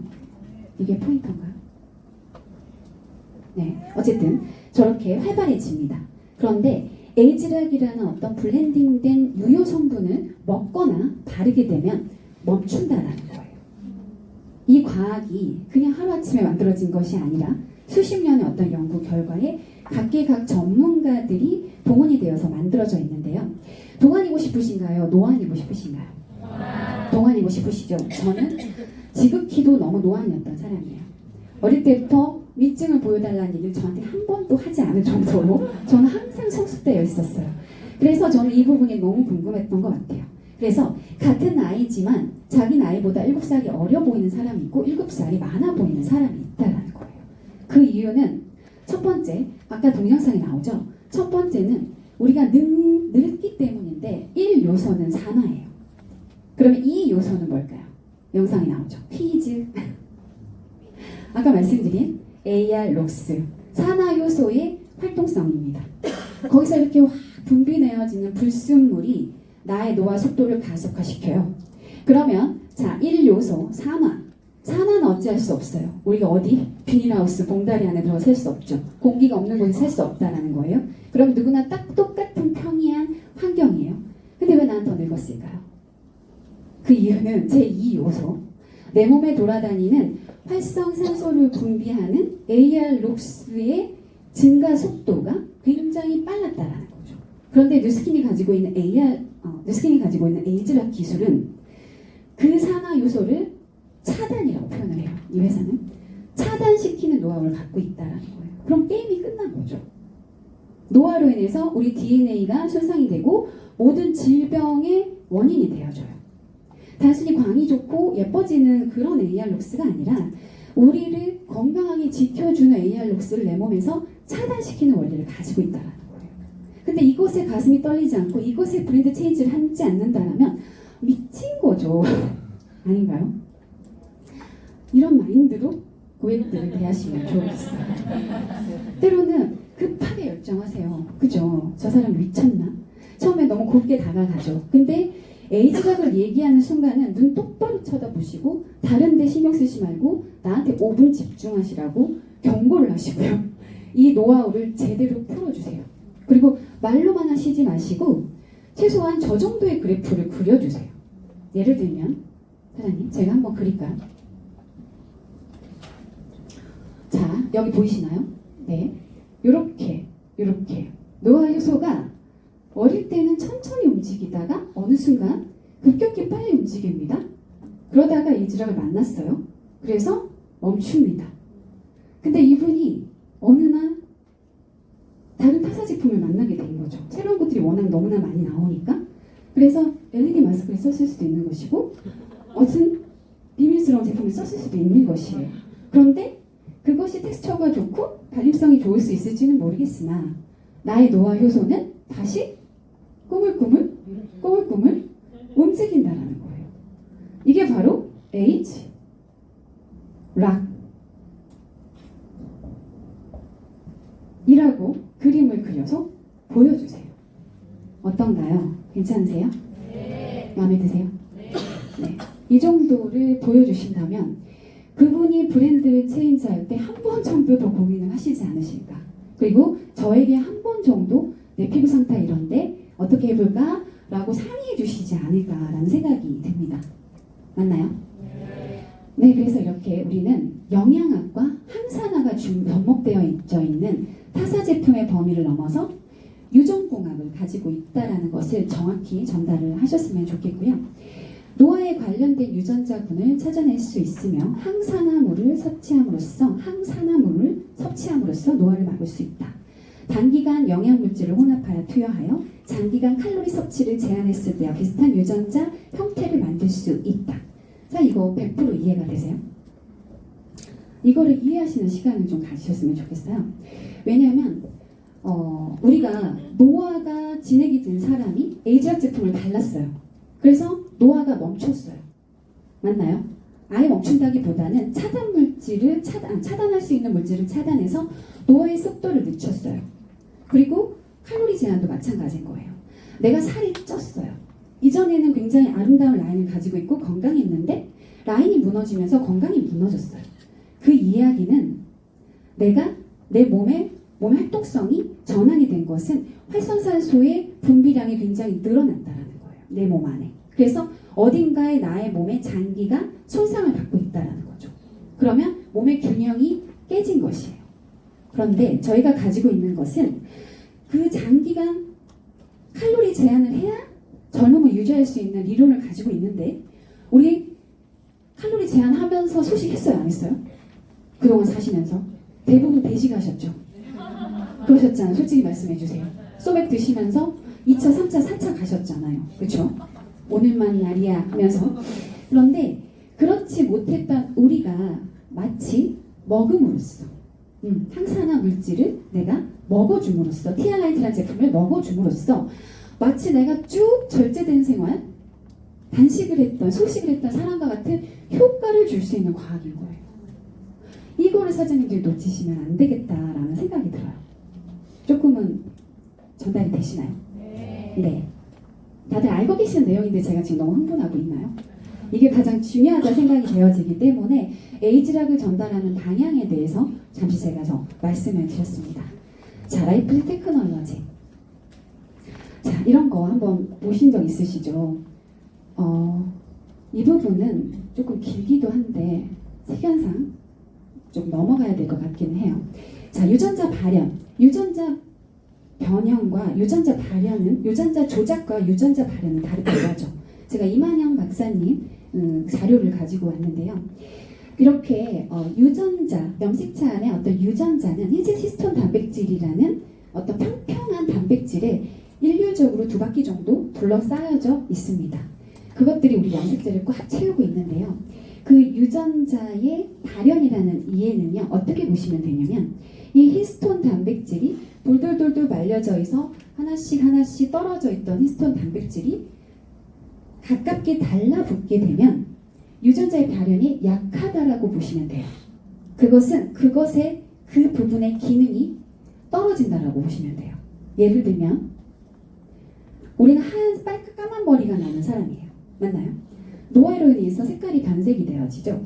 이게 포인트인가요? 네, 어쨌든 저렇게 활발해집니다. 그런데 에이즈락이라는 어떤 블렌딩된 유효 성분을 먹거나 바르게 되면 멈춘다라는 거예요. 이 과학이 그냥 하루아침에 만들어진 것이 아니라 수십 년의 어떤 연구 결과에 각계각 전문가들이 동원이 되어서 만들어져 있는데요. 동안이고 싶으신가요? 노안이고 싶으신가요? 동안이고 싶으시죠? 저는 지극히도 너무 노안이었던 사람이에요. 어릴 때부터 위증을 보여달라는 얘기를 저한테 한 번도 하지 않을 정도로 저는 항상 성숙되어 있었어요. 그래서 저는 이 부분이 너무 궁금했던 것 같아요. 그래서 같은 나이지만 자기 나이보다 7살이 어려 보이는 사람이 있고 7살이 많아 보이는 사람이 있다는 거예요. 그 이유는 첫 번째, 아까 동영상에 나오죠. 첫 번째는 우리가 늙기 때문인데 1요소는 산화예요. 그러면 이 요소는 뭘까요? 영상에 나오죠. 퀴즈. 아까 말씀드린 AR 록스, 산화 요소의 활동성입니다. 거기서 이렇게 확 분비되어지는 불순물이 나의 노화 속도를 가속화시켜요. 그러면 자, 1요소 산화. 산화는 어찌할 수 없어요. 우리가 어디? 비닐하우스, 봉다리 안에 들어가 살 수 없죠. 공기가 없는 곳에 살 수 없다는 거예요. 그럼 누구나 딱 똑같은 평이한 환경이에요. 근데 왜 나는 더 늙었을까요? 그 이유는 제2요소. 내 몸에 돌아다니는 활성산소를 분비하는 AR 록스의 증가 속도가 굉장히 빨랐다라는 거죠. 그런데 뉴스킨이 가지고 있는 에이즈락 기술은 그 산화 요소를 차단이라고 표현을 해요. 이 회사는 차단시키는 노하우를 갖고 있다라는 거예요. 그럼 게임이 끝난 거죠. 노화로 인해서 우리 DNA가 손상이 되고 모든 질병의 원인이 되어져요. 단순히 광이 좋고 예뻐지는 그런 AR 록스가 아니라 우리를 건강하게 지켜주는 AR 록스를 내 몸에서 차단시키는 원리를 가지고 있다는 거예요. 근데 이것에 가슴이 떨리지 않고 이것에 브랜드 체인지를 하지 않는다면 미친 거죠. 아닌가요? 이런 마인드로 고객들을 대하시면 좋겠어요. 때로는 급하게 열정하세요. 그죠? 저 사람 미쳤나? 처음에 너무 곱게 다가가죠. 근데 에이즈락을 얘기하는 순간은 눈 똑바로 쳐다보시고 다른 데 신경 쓰지 말고 나한테 5분 집중하시라고 경고를 하시고요. 이 노하우를 제대로 풀어주세요. 그리고 말로만 하시지 마시고 최소한 저 정도의 그래프를 그려주세요. 예를 들면 사장님 제가 한번 그릴까요? 자, 여기 보이시나요? 네, 요렇게 노화 요소가 어릴 때는 천천히 움직이다가 어느 순간 급격히 빨리 움직입니다. 그러다가 에이즈락을 만났어요. 그래서 멈춥니다. 근데 이분이 어느 날 다른 타사 제품을 만나게 된 거죠. 새로운 것들이 워낙 너무나 많이 나오니까. 그래서 LED 마스크를 썼을 수도 있는 것이고 어떤 비밀스러운 제품을 썼을 수도 있는 것이에요. 그런데 그것이 텍스처가 좋고 발림성이 좋을 수 있을지는 모르겠으나 나의 노화 효소는 다시 꾸물꾸물 움직인다라는 거예요. 이게 바로 에이즈 락 이라고 그림을 그려서 보여주세요. 어떤가요? 괜찮으세요? 네. 마음에 드세요? 네. 이 정도를 보여주신다면 그분이 브랜드를 체인지할 때 한 번 정도 더 고민을 하시지 않으실까? 그리고 저에게 한 번 정도 내 피부 상태 이런데 어떻게 해볼까? 라고 상의해 주시지 않을까라는 생각이 듭니다. 맞나요? 네, 그래서 이렇게 우리는 영양학과 항산화가 접목되어 있는 타사 제품의 범위를 넘어서 유전공학을 가지고 있다는 것을 정확히 전달을 하셨으면 좋겠고요. 노화에 관련된 유전자군을 찾아낼 수 있으며 항산화물을 섭취함으로써 노화를 막을 수 있다. 단기간 영양물질을 혼합하여 투여하여 장기간 칼로리 섭취를 제한했을 때와 비슷한 유전자 형태를 만들 수 있다. 자, 이거 100% 이해가 되세요? 이거를 이해하시는 시간을 좀 가지셨으면 좋겠어요. 왜냐하면 우리가 노화가 진행이 된 사람이 에이즈약 제품을 발랐어요. 그래서 노화가 멈췄어요. 맞나요? 아예 멈춘다기보다는 차단할 수 있는 물질을 차단해서 노화의 속도를 늦췄어요. 그리고 칼로리 제한도 마찬가지인 거예요. 내가 살이 쪘어요. 이전에는 굉장히 아름다운 라인을 가지고 있고 건강했는데 라인이 무너지면서 건강이 무너졌어요. 그 이야기는 내가 내 몸의 활동성이 전환이 된 것은 활성산소의 분비량이 굉장히 늘어났다라는 거예요. 내 몸 안에. 그래서 어딘가에 나의 몸의 장기가 손상을 받고 있다라는 거죠. 그러면 몸의 균형이 깨진 것이에요. 그런데 저희가 가지고 있는 것은 그 장기간 칼로리 제한을 해야 젊음을 유지할 수 있는理論을 가지고 있는데 우리 칼로리 제한하면서 소식했어요? 안 했어요? 그동안 사시면서 대부분 대식하셨죠? 그러셨잖아요. 솔직히 말씀해 주세요. 소맥 드시면서 2차, 3차, 4차 가셨잖아요. 그렇죠? 오늘만 날이야 하면서. 그런데 그렇지 못했던 우리가 마치 먹음으로써 항산화 물질을 내가 먹어줌으로써 티알라이트라는 제품을 먹어줌으로써 마치 내가 쭉 절제된 생활, 단식을 했던, 소식을 했던 사람과 같은 효과를 줄 수 있는 과학인 거예요. 이거를 사장님들이 놓치시면 안 되겠다라는 생각이 들어요. 조금은 전달이 되시나요? 네. 다들 알고 계시는 내용인데 제가 지금 너무 흥분하고 있나요? 이게 가장 중요하다 생각이 되어지기 때문에 에이즈락을 전달하는 방향에 대해서 잠시 제가 말씀을 드렸습니다. 자, 라이프 테크놀로지. 자, 이런 거 한번 보신 적 있으시죠? 이 부분은 조금 길기도 한데 시간상 좀 넘어가야 될 것 같기는 해요. 자, 유전자 발현. 유전자 변형과 유전자 발현은, 유전자 조작과 유전자 발현은 다르다고 하죠. 제가 이만영 박사님 자료를 가지고 왔는데요. 이렇게 유전자, 염색체 안에 어떤 유전자는 히스톤 단백질이라는 어떤 평평한 단백질에 일률적으로 2바퀴 정도 둘러싸여져 있습니다. 그것들이 우리 염색체를 꽉 채우고 있는데요. 그 유전자의 발현이라는 이해는요, 어떻게 보시면 되냐면 이 히스톤 단백질이 돌돌돌돌 말려져 있어 하나씩 떨어져 있던 히스톤 단백질이 가깝게 달라붙게 되면 유전자의 발현이 약하다라고 보시면 돼요. 그것은 그것의 그 부분의 기능이 떨어진다라고 보시면 돼요. 예를 들면 우리는 하얀 까만 머리가 나는 사람이에요. 맞나요? 노화로 인해서 색깔이 변색이 되어지죠.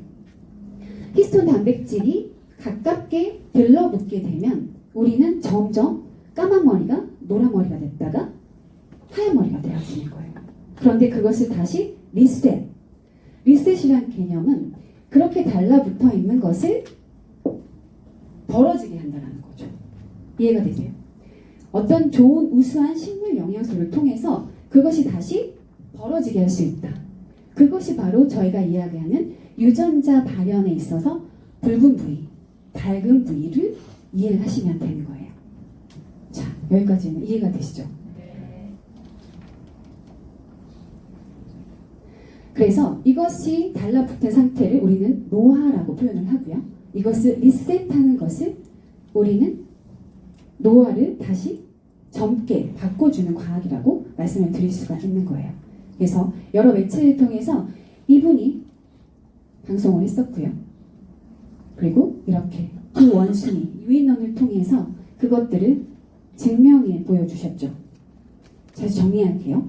히스톤 단백질이 가깝게 들러붙게 되면 우리는 점점 까만 머리가 노란 머리가 됐다가 하얀 머리가 되어지는 거예요. 그런데 그것을 다시 리셋이라는 개념은 그렇게 달라붙어 있는 것을 벌어지게 한다는 거죠. 이해가 되세요? 어떤 좋은 우수한 식물 영양소를 통해서 그것이 다시 벌어지게 할 수 있다. 그것이 바로 저희가 이야기하는 유전자 발현에 있어서 붉은 부위, 밝은 부위를 이해를 하시면 되는 거예요. 자, 여기까지는 이해가 되시죠? 그래서 이것이 달라붙은 상태를 우리는 노화라고 표현을 하고요. 이것을 리셋하는 것을 우리는 노화를 다시 젊게 바꿔주는 과학이라고 말씀을 드릴 수가 있는 거예요. 그래서 여러 매체를 통해서 이분이 방송을 했었고요. 그리고 이렇게 그 원숭이 유인원을 통해서 그것들을 증명해 보여주셨죠. 잘 정리할게요.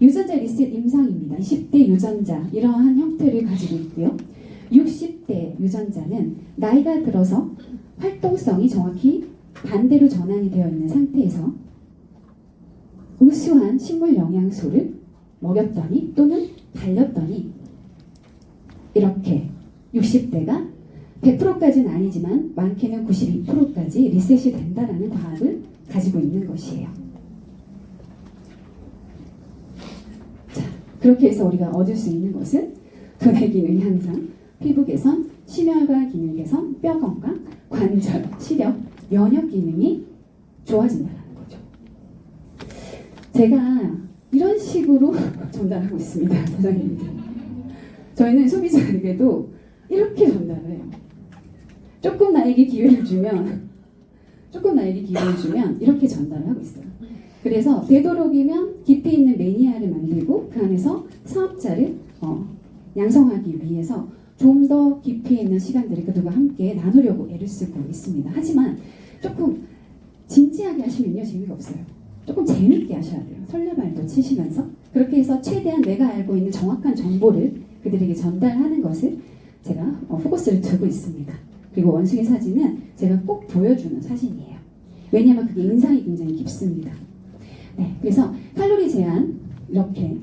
유전자 리셋 임상입니다. 20대 유전자 이러한 형태를 가지고 있고요. 60대 유전자는 나이가 들어서 활동성이 정확히 반대로 전환이 되어 있는 상태에서 우수한 식물 영양소를 먹였더니 또는 달렸더니 이렇게 60대가 100%까지는 아니지만 많게는 92%까지 리셋이 된다라는 과학을 가지고 있는 것이에요. 자, 그렇게 해서 우리가 얻을 수 있는 것은 두뇌 기능 향상, 피부 개선, 심혈관 기능 개선, 뼈 건강, 관절, 시력, 면역 기능이 좋아진다는 거죠. 제가 이런 식으로 전달하고 있습니다, 사장님들. 저희는 소비자에게도 이렇게 전달을 해요. 조금 나에게 기회를 주면 이렇게 전달을 하고 있어요. 그래서 되도록이면 깊이 있는 매니아를 만들고 그 안에서 사업자를 양성하기 위해서 좀 더 깊이 있는 시간들을 그들과 함께 나누려고 애를 쓰고 있습니다. 하지만 조금 진지하게 하시면요 재미가 없어요. 조금 재밌게 하셔야 돼요. 설레발도 치시면서 그렇게 해서 최대한 내가 알고 있는 정확한 정보를 그들에게 전달하는 것을 제가 포커스를 두고 있습니다. 그리고 원숭이 사진은 제가 꼭 보여주는 사진이에요. 왜냐하면 그게 인상이 굉장히 깊습니다. 네, 그래서 칼로리 제한 이렇게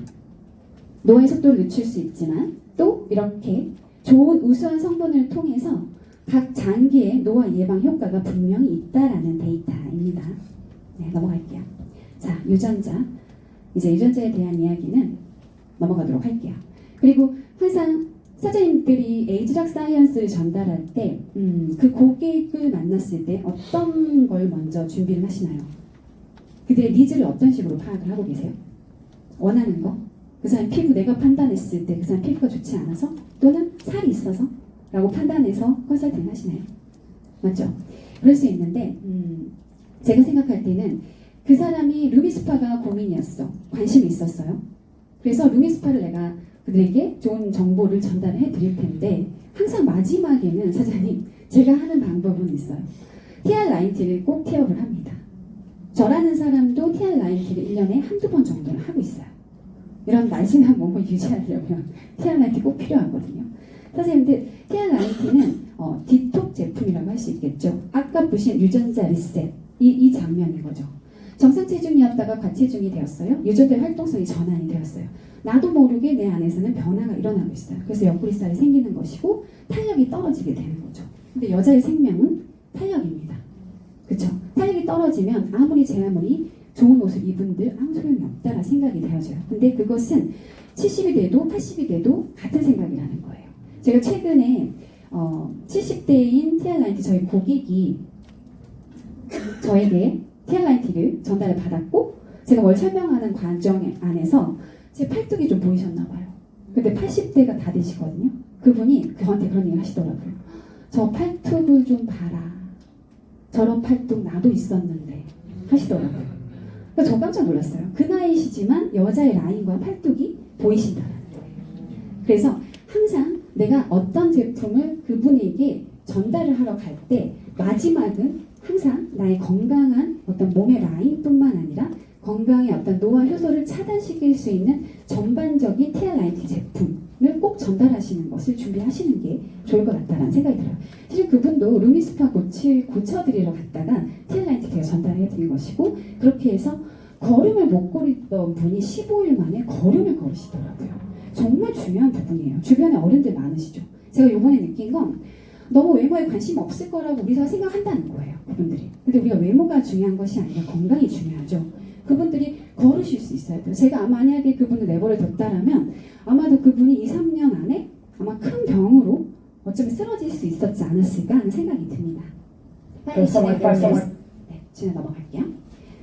노화의 속도를 늦출 수 있지만 또 이렇게 좋은 우수한 성분을 통해서 각 장기의 노화 예방 효과가 분명히 있다라는 데이터입니다. 네, 넘어갈게요. 자, 유전자. 이제 유전자에 대한 이야기는 넘어가도록 할게요. 그리고 항상 사장님들이 에이즈락 사이언스를 전달할 때 그 고객을 만났을 때 어떤 걸 먼저 준비를 하시나요? 그들의 니즈를 어떤 식으로 파악을 하고 계세요? 원하는 거? 그 사람 피부 내가 판단했을 때 그 사람 피부가 좋지 않아서 또는 살이 있어서 라고 판단해서 컨설팅 하시나요? 맞죠? 그럴 수 있는데 제가 생각할 때는 그 사람이 루미스파가 고민이었어. 관심이 있었어요. 그래서 루미스파를 내가 그들에게 좋은 정보를 전달해 드릴 텐데 항상 마지막에는 사장님 제가 하는 방법은 있어요. TR90를 꼭 태업을 합니다. 저라는 사람도 TR90를 1년에 한두 번 정도는 하고 있어요. 이런 날씬한 몸을 유지하려면 TR90 꼭 필요하거든요. 선생님들 TR90는 디톡 제품이라고 할 수 있겠죠. 아까 보신 유전자 리셋 이 장면인 거죠. 정상 체중이었다가 과체중이 되었어요. 유전자 활동성이 전환이 되었어요. 나도 모르게 내 안에서는 변화가 일어나고 있어요. 그래서 옆구리살이 생기는 것이고 탄력이 떨어지게 되는 거죠. 근데 여자의 생명은 탄력입니다. 그렇죠? 탄력이 떨어지면 아무리 제 아무리 좋은 옷을 입은들 아무 소용이 없다라 생각이 되어져요. 근데 그것은 70이 돼도 80이 돼도 같은 생각이라는 거예요. 제가 최근에 70대인 TR90 저희 고객이 저에게 TR90를 전달을 받았고 제가 뭘 설명하는 과정 안에서 제 팔뚝이 좀 보이셨나 봐요. 근데 80대가 다 되시거든요. 그분이 저한테 그런 얘기를 하시더라고요. 저 팔뚝을 좀 봐라. 저런 팔뚝 나도 있었는데 하시더라고요. 그래서 저 깜짝 놀랐어요. 그 나이시지만 여자의 라인과 팔뚝이 보이신다는 거예요. 그래서 항상 내가 어떤 제품을 그분에게 전달을 하러 갈 때 마지막은 항상 나의 건강한 어떤 몸의 라인뿐만 아니라 건강의 어떤 노화 효소를 차단시킬 수 있는 전반적인 TR90 제품을 꼭 전달하시는 것을 준비하시는 게 좋을 것 같다는 생각이 들어요. 사실 그분도 루미스파 고쳐드리러 갔다가 TR90 제가 전달해드린 것이고 그렇게 해서 걸음을 못 걸었던 분이 15일 만에 걸음을 걸으시더라고요. 정말 중요한 부분이에요. 주변에 어른들 많으시죠. 제가 이번에 느낀 건 너무 외모에 관심 없을 거라고 우리가 생각한다는 거예요. 그분들이. 근데 우리가 외모가 중요한 것이 아니라 건강이 중요하죠. 그분들이 걸으실 수 있어야 돼요. 제가 만약에 그분을 내버려 뒀다라면 아마도 그분이 2, 3년 안에 아마 큰 병으로 어쩌면 쓰러질 수 있었지 않았을까 하는 생각이 듭니다. 빨리 지나 넘어갈게요.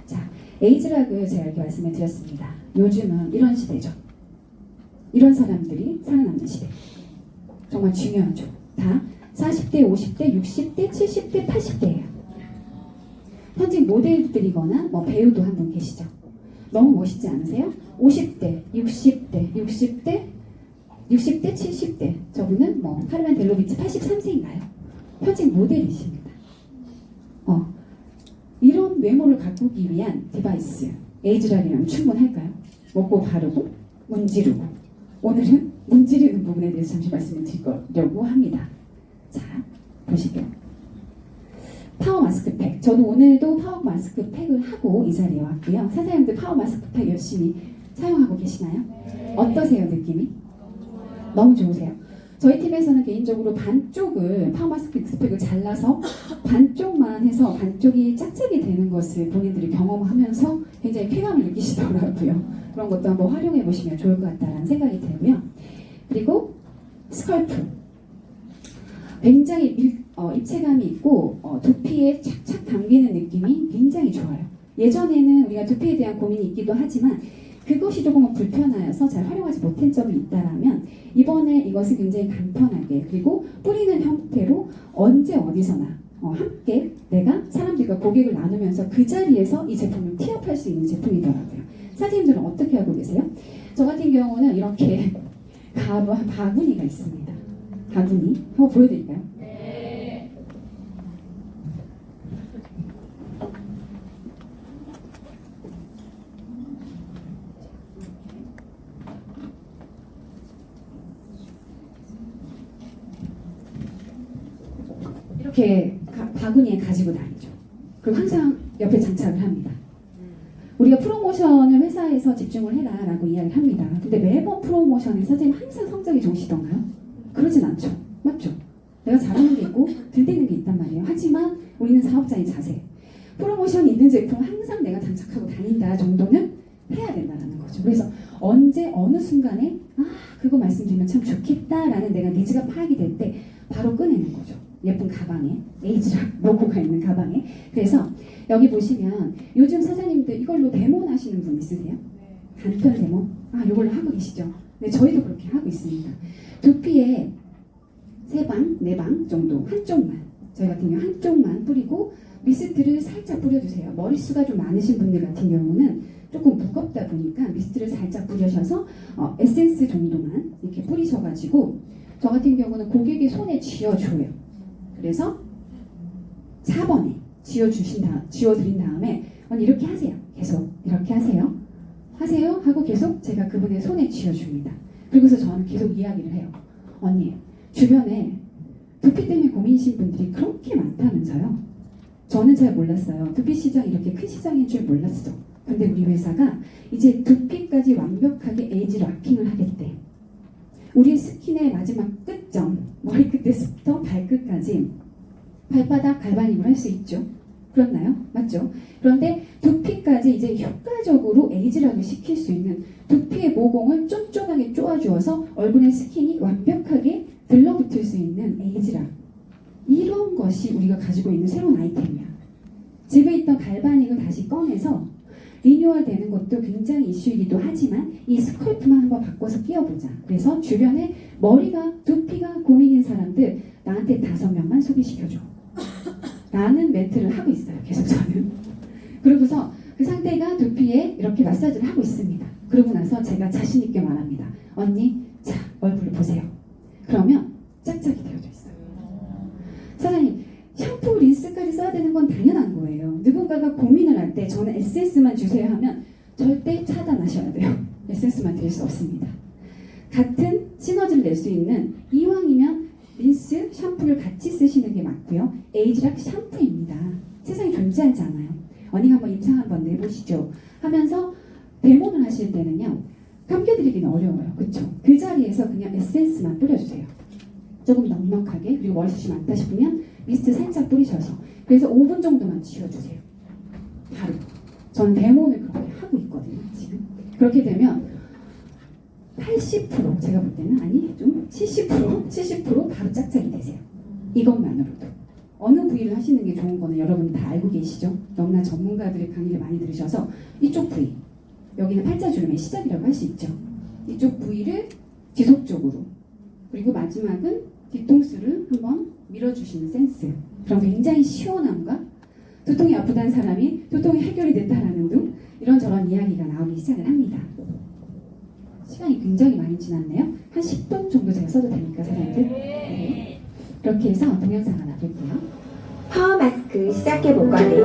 자, 에이즈락을 제가 이렇게 말씀을 드렸습니다. 요즘은 이런 시대죠. 이런 사람들이 살아남는 시대. 정말 중요하죠. 다 40대, 50대, 60대, 70대, 80대예요. 현직 모델들이거나 뭐 배우도 한 분 계시죠. 너무 멋있지 않으세요? 50대, 60대, 60대, 70대. 저분은 뭐 카르멘 델로비치 83세인가요? 현직 모델이십니다. 이런 외모를 가꾸기 위한 디바이스 에이즈락이라면 충분할까요? 먹고 바르고 문지르고 오늘은 문지르는 부분에 대해서 잠시 말씀을 드리려고 합니다. 자, 보시게요. 파워 마스크팩. 저도 오늘도 파워 마스크팩을 하고 이 자리에 왔고요. 사장님들 파워 마스크팩 열심히 사용하고 계시나요? 어떠세요, 느낌이? 너무 좋으세요? 저희 팀에서는 개인적으로 반쪽을 파워마스크 스펙을 잘라서 반쪽만 해서 반쪽이 짝짝이 되는 것을 본인들이 경험하면서 굉장히 쾌감을 느끼시더라고요. 그런 것도 한번 활용해 보시면 좋을 것 같다는 생각이 들고요. 그리고 스컬프. 굉장히 입체감이 있고 두피에 착착 당기는 느낌이 굉장히 좋아요. 예전에는 우리가 두피에 대한 고민이 있기도 하지만 그것이 조금은 불편하여서 잘 활용하지 못한 점이 있다라면 이번에 이것을 굉장히 간편하게 그리고 뿌리는 형태로 언제 어디서나 함께 내가 사람들과 고객을 나누면서 그 자리에서 이 제품을 티업할 수 있는 제품이더라고요. 사장님들은 어떻게 하고 계세요? 저 같은 경우는 이렇게 바구니가 있습니다. 바구니 한번 보여드릴까요? 네. 이렇게 바구니에 가지고 다니죠. 그리고 항상 옆에 장착을 합니다. 우리가 프로모션을 회사에서 집중을 해라라고 이야기를 합니다. 근데 매번 프로모션에 사장님 항상 성적이 좋으시던가요? 그러진 않죠. 맞죠? 내가 잘하는 게 있고 들리는 게 있단 말이에요. 하지만 우리는 사업자의 자세. 프로모션이 있는 제품 항상 내가 장착하고 다닌다 정도는 해야 된다는 거죠. 그래서 언제 어느 순간에 그거 말씀드리면 참 좋겠다라는 내가 니즈가 파악이 될 때 바로 꺼내는 거죠. 예쁜 가방에 에이지락 로고가 있는 가방에. 그래서 여기 보시면 요즘 사장님들 이걸로 데모 하시는 분 있으세요? 간편 데모? 이걸로 하고 계시죠? 네, 저희도 그렇게 하고 있습니다. 두피에 3방, 4방 정도 한쪽만 저희 같은 경우 한쪽만 뿌리고 미스트를 살짝 뿌려주세요. 머릿수가 좀 많으신 분들 같은 경우는 조금 무겁다 보니까 미스트를 살짝 뿌려셔서 에센스 정도만 이렇게 뿌리셔가지고 저 같은 경우는 고객의 손에 쥐어줘요. 그래서 4번에 쥐어드린 다음에 언니 이렇게 하세요. 계속 이렇게 하세요. 하고 계속 제가 그분의 손에 쥐어줍니다. 그리고서 저는 계속 이야기를 해요. 언니 주변에 두피 때문에 고민이신 분들이 그렇게 많다면서요. 저는 잘 몰랐어요. 두피 시장이 이렇게 큰 시장인 줄 몰랐어. 근데 우리 회사가 이제 두피까지 완벽하게 에이지 락킹을 하겠대. 우리 스킨의 마지막 끝점, 머리끝에서부터 발끝까지 발바닥 갈바닉을 할 수 있죠. 그렇나요? 맞죠? 그런데 두피까지 이제 효과적으로 에이지락을 시킬 수 있는 두피의 모공을 쫀쫀하게 쪼아주어서 얼굴의 스킨이 완벽하게 들러붙을 수 있는 에이지락. 이런 것이 우리가 가지고 있는 새로운 아이템이야. 집에 있던 갈바닉을 다시 꺼내서 리뉴얼 되는 것도 굉장히 이슈이기도 하지만 이 스컬프만 한번 바꿔서 끼워보자. 그래서 주변에 두피가 고민인 사람들 나한테 5명만 소개시켜줘. 라는 멘트를 하고 있어요. 계속 저는. 그러고서 그 상태가 두피에 이렇게 마사지를 하고 있습니다. 그러고 나서 제가 자신 있게 말합니다. 언니, 자, 얼굴을 보세요. 그러면 짝짝이 되어져 있어요. 사장님, 샴푸, 린스까지 써야 되는 건 당연한 거예요. 누군가가 고민을 할 때 저는 에센스만 주세요 하면 절대 차단하셔야 돼요. 에센스만 드릴 수 없습니다. 같은 시너지를 낼 수 있는 이왕이면 린스, 샴푸를 같이 쓰시는 게 맞고요. 에이지락 샴푸입니다. 세상에 존재하지 않아요. 언니 한번 입상 한번 내보시죠 하면서 데모를 하실 때는요. 감겨드리기는 어려워요. 그쵸? 그 자리에서 그냥 에센스만 뿌려주세요. 조금 넉넉하게. 그리고 머리숱이 많다 싶으면 미스트 살짝 뿌리셔서 그래서 5분 정도만 지워주세요. 바로. 저는 데모를 그렇게 하고 있거든요. 지금. 그렇게 되면 80% 제가 볼 때는 좀 70% 바로 짝짝이 되세요. 이것만으로도. 어느 부위를 하시는 게 좋은 거는 여러분 다 알고 계시죠? 너무나 전문가들의 강의를 많이 들으셔서 이쪽 부위, 여기는 팔자주름의 시작이라고 할 수 있죠. 이쪽 부위를 지속적으로 그리고 마지막은 뒤통수를 한번 밀어주시는 센스. 그럼 굉장히 시원함과 두통이 아프다는 사람이 두통이 해결이 됐다라는 등 이런저런 이야기가 나오기 시작을 합니다. 시간이 굉장히 많이 지났네요. 한 10분 정도 제가 써도 됩니까, 사람들? 네. 그렇게 해서 동영상 하나 볼게요. 파워 마스크 시작해 볼 건데요.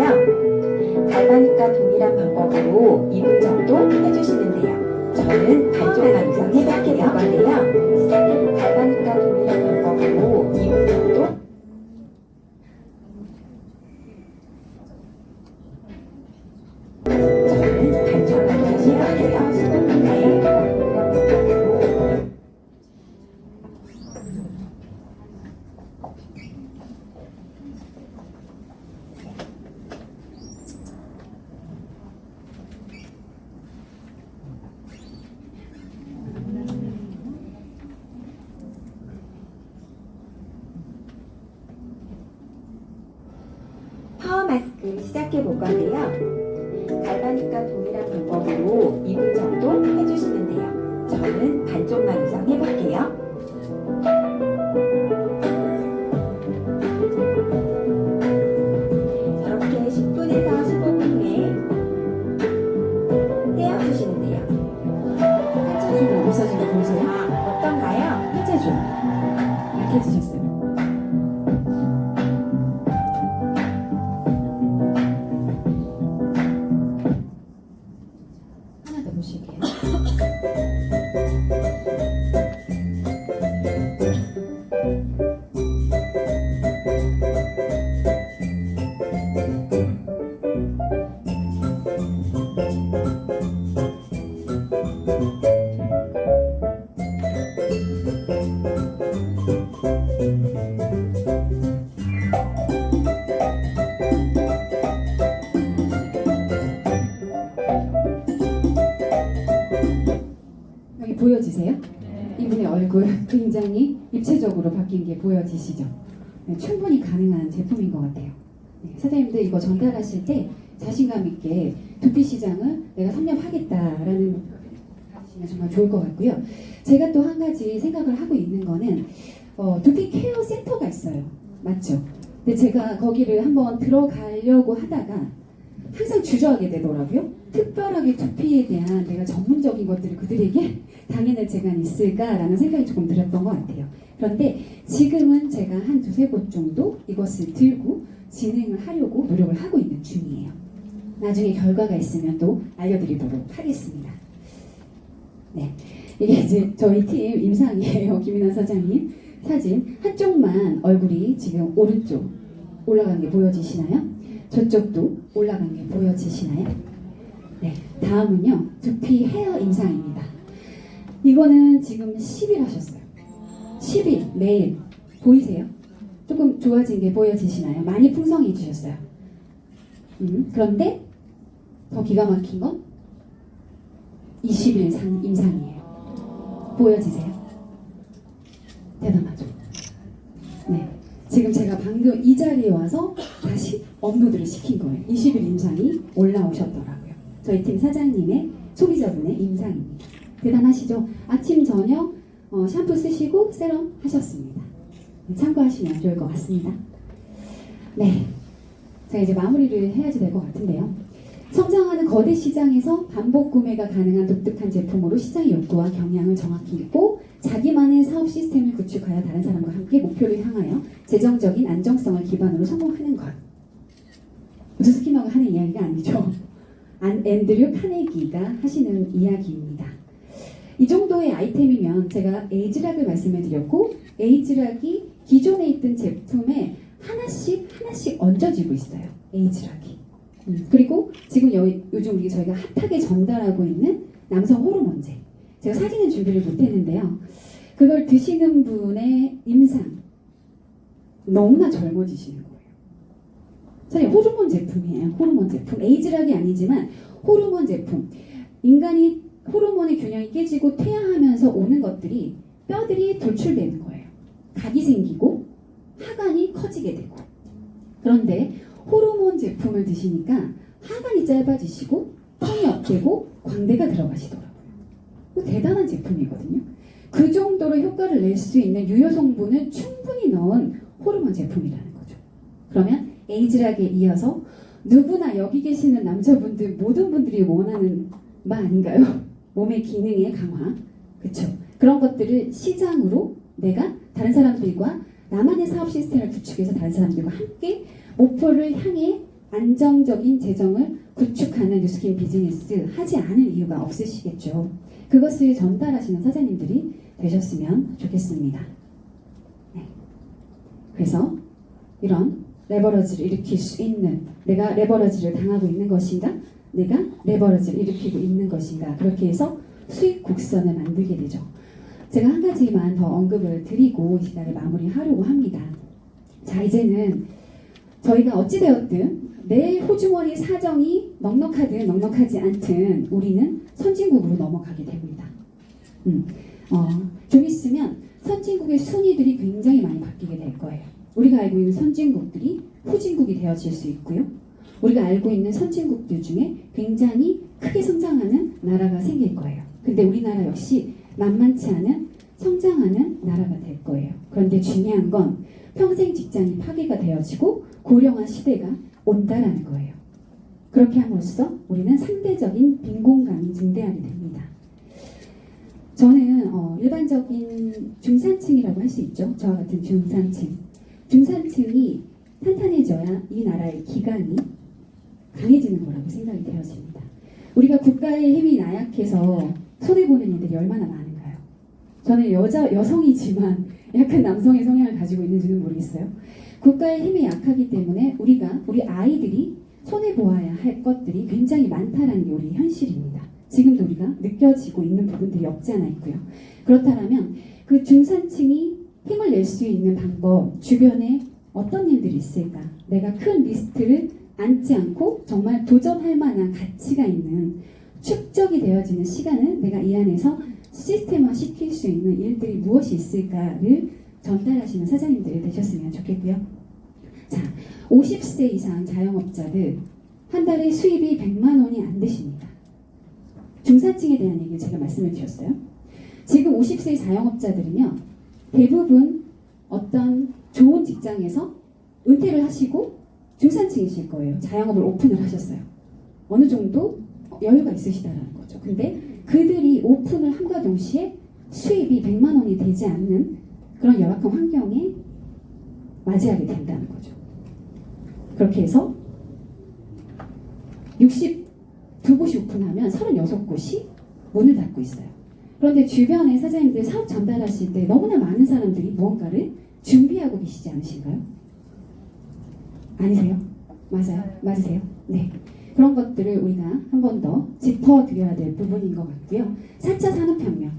갈바닉과 동일한 방법으로 2분 정도 해주시는데요. 저는 반쪽 반쪽 시작해 볼 건데요. 갈바닉과 동일한 방법으로 2분 정도 저는 반쪽 반쪽 시작해서 10분 가까이 타스크 시작해 볼 건데요. 갈바닉과 동일한 방법으로 2분 정도 해주시면 돼요. 저는 반쪽만 이상 해볼게요. 저렇게 10분에서 15분 후에 떼어주시면 돼요. 팔자줄 없어진 거 보이세요? 어떤가요? 팔자줄 약해지셨어요. 하나 더 보실게요. 여기 보여지세요? 이분의 얼굴 굉장히 입체적으로 바뀐 게 보여지시죠? 네, 충분히 가능한 제품인 것 같아요. 네, 사장님들 이거 전달하실 때 자신감 있게 두피 시장을 내가 섭렵하겠다라는 목표를 가지시면 정말 좋을 것 같고요. 제가 또 한 가지 생각을 하고 있는 거는 두피 케어 센터가 있어요. 맞죠? 근데 제가 거기를 한번 들어가려고 하다가 항상 주저하게 되더라고요. 특별하게 두피에 대한 내가 전문적인 것들을 그들에게 당해낼 재간이 있을까라는 생각이 조금 들었던 것 같아요. 그런데 지금은 제가 한 두세 곳 정도 이것을 들고 진행을 하려고 노력을 하고 있는 중이에요. 나중에 결과가 있으면 또 알려드리도록 하겠습니다. 네, 이게 이제 저희 팀 임상이에요. 김인환 사장님 사진 한쪽만 얼굴이 지금 오른쪽 올라간 게 보여지시나요? 저쪽도 올라간 게 보여지시나요? 네, 다음은요 두피 헤어 임상입니다. 이거는 지금 10일 하셨어요. 10일 매일 보이세요? 조금 좋아진 게 보여지시나요? 많이 풍성해지셨어요. 그런데 더 기가 막힌 건 20일 임상이에요. 보여지세요? 대단하죠? 네. 지금 제가 방금 이 자리에 와서 다시 업로드를 시킨 거예요. 20일 임상이 올라오셨더라고요. 저희 팀 사장님의 소비자분의 임상입니다. 대단하시죠? 아침, 저녁 샴푸 쓰시고 세럼 하셨습니다. 참고하시면 좋을 것 같습니다. 네. 자, 이제 마무리를 해야지 될 것 같은데요. 성장하는 거대 시장에서 반복 구매가 가능한 독특한 제품으로 시장의 욕구와 경향을 정확히 읽고 자기만의 사업 시스템을 구축하여 다른 사람과 함께 목표를 향하여 재정적인 안정성을 기반으로 성공하는 것. 우드 스키너가 하는 이야기가 아니죠. 앤드류 카네기가 하시는 이야기입니다. 이 정도의 아이템이면 제가 에이즈락을 말씀을 드렸고 에이즈락이 기존에 있던 제품에 하나씩 얹어지고 있어요. 에이즈락이. 그리고 지금 요즘 저희가 핫하게 전달하고 있는 남성 호르몬제. 제가 사진은 준비를 못했는데요. 그걸 드시는 분의 임상 너무나 젊어지시는 거예요. 사실 호르몬 제품이에요. 호르몬 제품. 에이즈락이 아니지만 호르몬 제품. 인간이 호르몬의 균형이 깨지고 퇴화하면서 오는 것들이 뼈들이 돌출되는 거예요. 각이 생기고 하관이 커지게 되고. 그런데 호르몬 제품을 드시니까 하관이 짧아지시고 턱이 업되고 광대가 들어가시더라고요. 대단한 제품이거든요. 그 정도로 효과를 낼 수 있는 유효 성분을 충분히 넣은 호르몬 제품이라는 거죠. 그러면 에이즈락에 이어서 누구나 여기 계시는 남자분들 모든 분들이 원하는 바 아닌가요? 몸의 기능의 강화, 그렇죠? 그런 것들을 시장으로 내가 다른 사람들과 나만의 사업 시스템을 구축해서 다른 사람들과 함께 목표를 향해 안정적인 재정을 구축하는 뉴스킨 비즈니스 하지 않을 이유가 없으시겠죠. 그것을 전달하시는 사장님들이 되셨으면 좋겠습니다. 네. 그래서 이런 레버러지를 일으킬 수 있는, 내가 레버러지를 당하고 있는 것인가, 내가 레버러지를 일으키고 있는 것인가, 그렇게 해서 수익 곡선을 만들게 되죠. 제가 한 가지만 더 언급을 드리고 이 시간을 마무리하려고 합니다. 자, 이제는 저희가 어찌되었든 내 호주머니 사정이 넉넉하든 넉넉하지 않든 우리는 선진국으로 넘어가게 됩니다. 좀 있으면 선진국의 순위들이 굉장히 많이 바뀌게 될 거예요. 우리가 알고 있는 선진국들이 후진국이 되어질 수 있고요. 우리가 알고 있는 선진국들 중에 굉장히 크게 성장하는 나라가 생길 거예요. 근데 우리나라 역시 만만치 않은 성장하는 나라가 될 거예요. 그런데 중요한 건 평생 직장이 파괴가 되어지고 고령화 시대가 온다라는 거예요. 그렇게 함으로써 우리는 상대적인 빈곤감이 증대하게 됩니다. 저는 일반적인 중산층이라고 할 수 있죠. 저와 같은 중산층. 중산층이 탄탄해져야 이 나라의 기강이 강해지는 거라고 생각이 되어집니다. 우리가 국가의 힘이 나약해서 손해보는 이들이 얼마나 많은가요? 저는 여성이지만 약간 남성의 성향을 가지고 있는지는 모르겠어요. 국가의 힘이 약하기 때문에 우리 아이들이 손해보아야 할 것들이 굉장히 많다는 게 우리 현실입니다. 지금도 우리가 느껴지고 있는 부분들이 없지 않아 있고요. 그렇다면 그 중산층이 힘을 낼 수 있는 방법, 주변에 어떤 일들이 있을까? 내가 큰 리스트를 앉지 않고 정말 도전할 만한 가치가 있는 축적이 되어지는 시간은 내가 이 안에서 시스템화 시킬 수 있는 일들이 무엇이 있을까를 전달하시는 사장님들이 되셨으면 좋겠고요. 자, 50세 이상 자영업자들 한 달에 수입이 100만 원이 안 되십니다. 중산층에 대한 얘기를 제가 말씀을 드렸어요. 지금 50세 자영업자들은요, 대부분 어떤 좋은 직장에서 은퇴를 하시고 중산층이실 거예요. 자영업을 오픈을 하셨어요. 어느 정도 여유가 있으시다라는 거죠. 근데 그들이 오픈을 함과 동시에 수입이 100만 원이 되지 않는 그런 열악한 환경에 맞이하게 된다는 거죠. 그렇게 해서 62곳이 오픈하면 36곳이 문을 닫고 있어요. 그런데 주변에 사장님들 사업 전달하실 때 너무나 많은 사람들이 무언가를 준비하고 계시지 않으신가요? 아니세요? 맞아요? 맞으세요? 네. 그런 것들을 우리가 한 번 더 짚어드려야 될 부분인 것 같고요. 4차 산업혁명.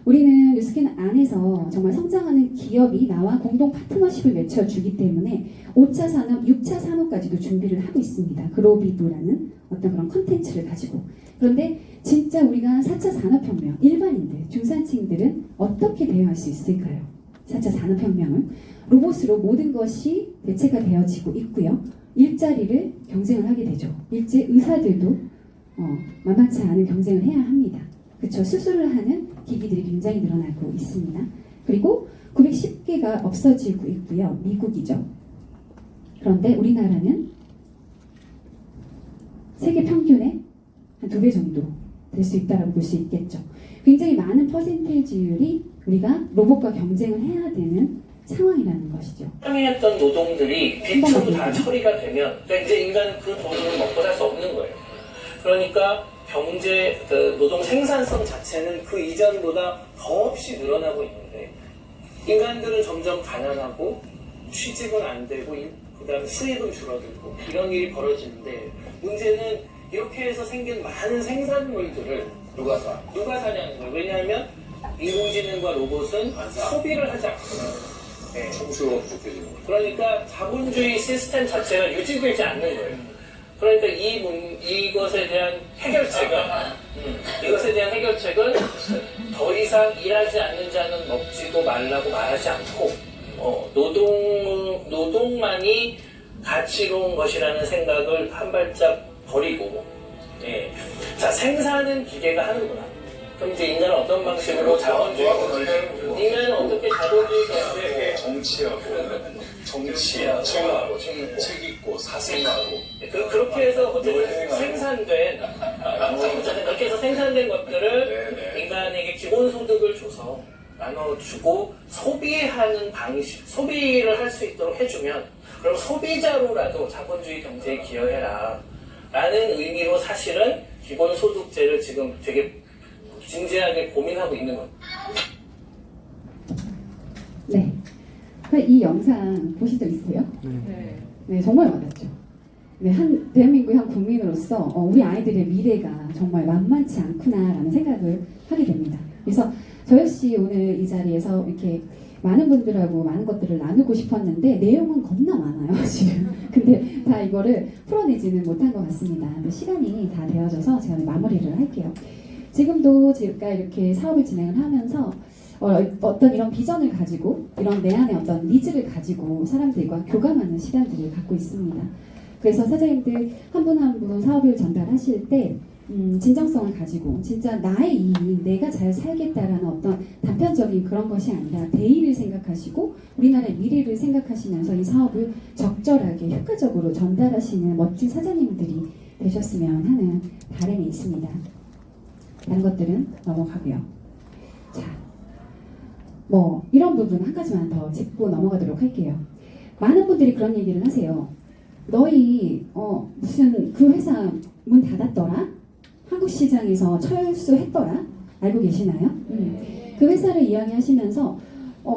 우리는 뉴스킨 안에서 정말 성장하는 기업이 나와 공동 파트너십을 맺혀주기 때문에 5차 산업, 6차 산업까지도 준비를 하고 있습니다. 그로비브라는 어떤 그런 컨텐츠를 가지고. 그런데 진짜 우리가 4차 산업혁명, 일반인들, 중산층들은 어떻게 대응할 수 있을까요? 4차 산업혁명은 로봇으로 모든 것이 대체가 되어지고 있고요. 일자리를 경쟁을 하게 되죠. 일제 의사들도 만만치 않은 경쟁을 해야 합니다. 그렇죠. 수술을 하는 기기들이 굉장히 늘어나고 있습니다. 그리고 910개가 없어지고 있고요. 미국이죠. 그런데 우리나라는 세계 평균의 한 2배 정도 될 수 있다고 볼 수 있겠죠. 굉장히 많은 퍼센테이지율이 우리가 로봇과 경쟁을 해야 되는 상황이라는 것이죠. 참여했던 노동들이 빚으로 다 처리가 되면 그러니까 이제 인간은 그 돈으로 먹고 살 수 없는 거예요. 그러니까 경제, 노동 생산성 자체는 그 이전보다 더없이 늘어나고 있는데 인간들은 점점 가난하고 취직은 안 되고 그다음에 수입은 줄어들고 이런 일이 벌어지는데 문제는 이렇게 해서 생긴 많은 생산물들을 누가 사냐는 거예요. 왜냐하면 인공지능과 로봇은 소비를 하지 않거든요. 네. 청수가 부족해지는 거죠. 그러니까 자본주의 시스템 자체가 유지되지 않는 거예요. 그러니까 이것에 대한 해결책은 더 이상 일하지 않는 자는 먹지도 말라고 말하지 않고 노동만이 가치로운 것이라는 생각을 한 발짝 버리고 자 생산은 기계가 하는구나. 그럼 이제 인간은 어떤 방식으로 자본주의 인간은 어떻게 자본주의 경제에 정치하고 책 읽고 사생하고 그렇게 해서 어쨌든 생산된 그렇게 해서 생산된 것들을 인간에게 기본소득을 줘서 나눠주고 소비하는 방식 소비를 할 수 있도록 해주면 그럼 소비자로라도 자본주의 경제에 기여해라 라는 의미로 사실은 기본소득제를 지금 되게 진지하게 고민하고 있는 겁니다. 네. 이 영상 보신 적 있으세요? 네, 정말 와닿죠. 네, 대한민국의 한 국민으로서 우리 아이들의 미래가 정말 만만치 않구나라는 생각을 하게 됩니다. 그래서 저 역시 오늘 이 자리에서 이렇게 많은 분들하고 많은 것들을 나누고 싶었는데 내용은 겁나 많아요, 지금. 근데 다 이거를 풀어내지는 못한 것 같습니다. 근데 시간이 다 되어져서 제가 마무리를 할게요. 지금도 제가 이렇게 사업을 진행을 하면서 어떤 이런 비전을 가지고 이런 내 안에 어떤 니즈를 가지고 사람들과 교감하는 시간들을 갖고 있습니다. 그래서 사장님들 한 분 한 분 사업을 전달하실 때 진정성을 가지고 진짜 나의 이익, 내가 잘 살겠다라는 어떤 단편적인 그런 것이 아니라 대의를 생각하시고 우리나라의 미래를 생각하시면서 이 사업을 적절하게 효과적으로 전달하시는 멋진 사장님들이 되셨으면 하는 바람이 있습니다. 다른 것들은 넘어가고요. 자, 뭐 이런 부분 한 가지만 더 짚고 넘어가도록 할게요. 많은 분들이 그런 얘기를 하세요. 너희 무슨 그 회사 문 닫았더라? 한국 시장에서 철수했더라? 알고 계시나요? 그 회사를 이야기하시면서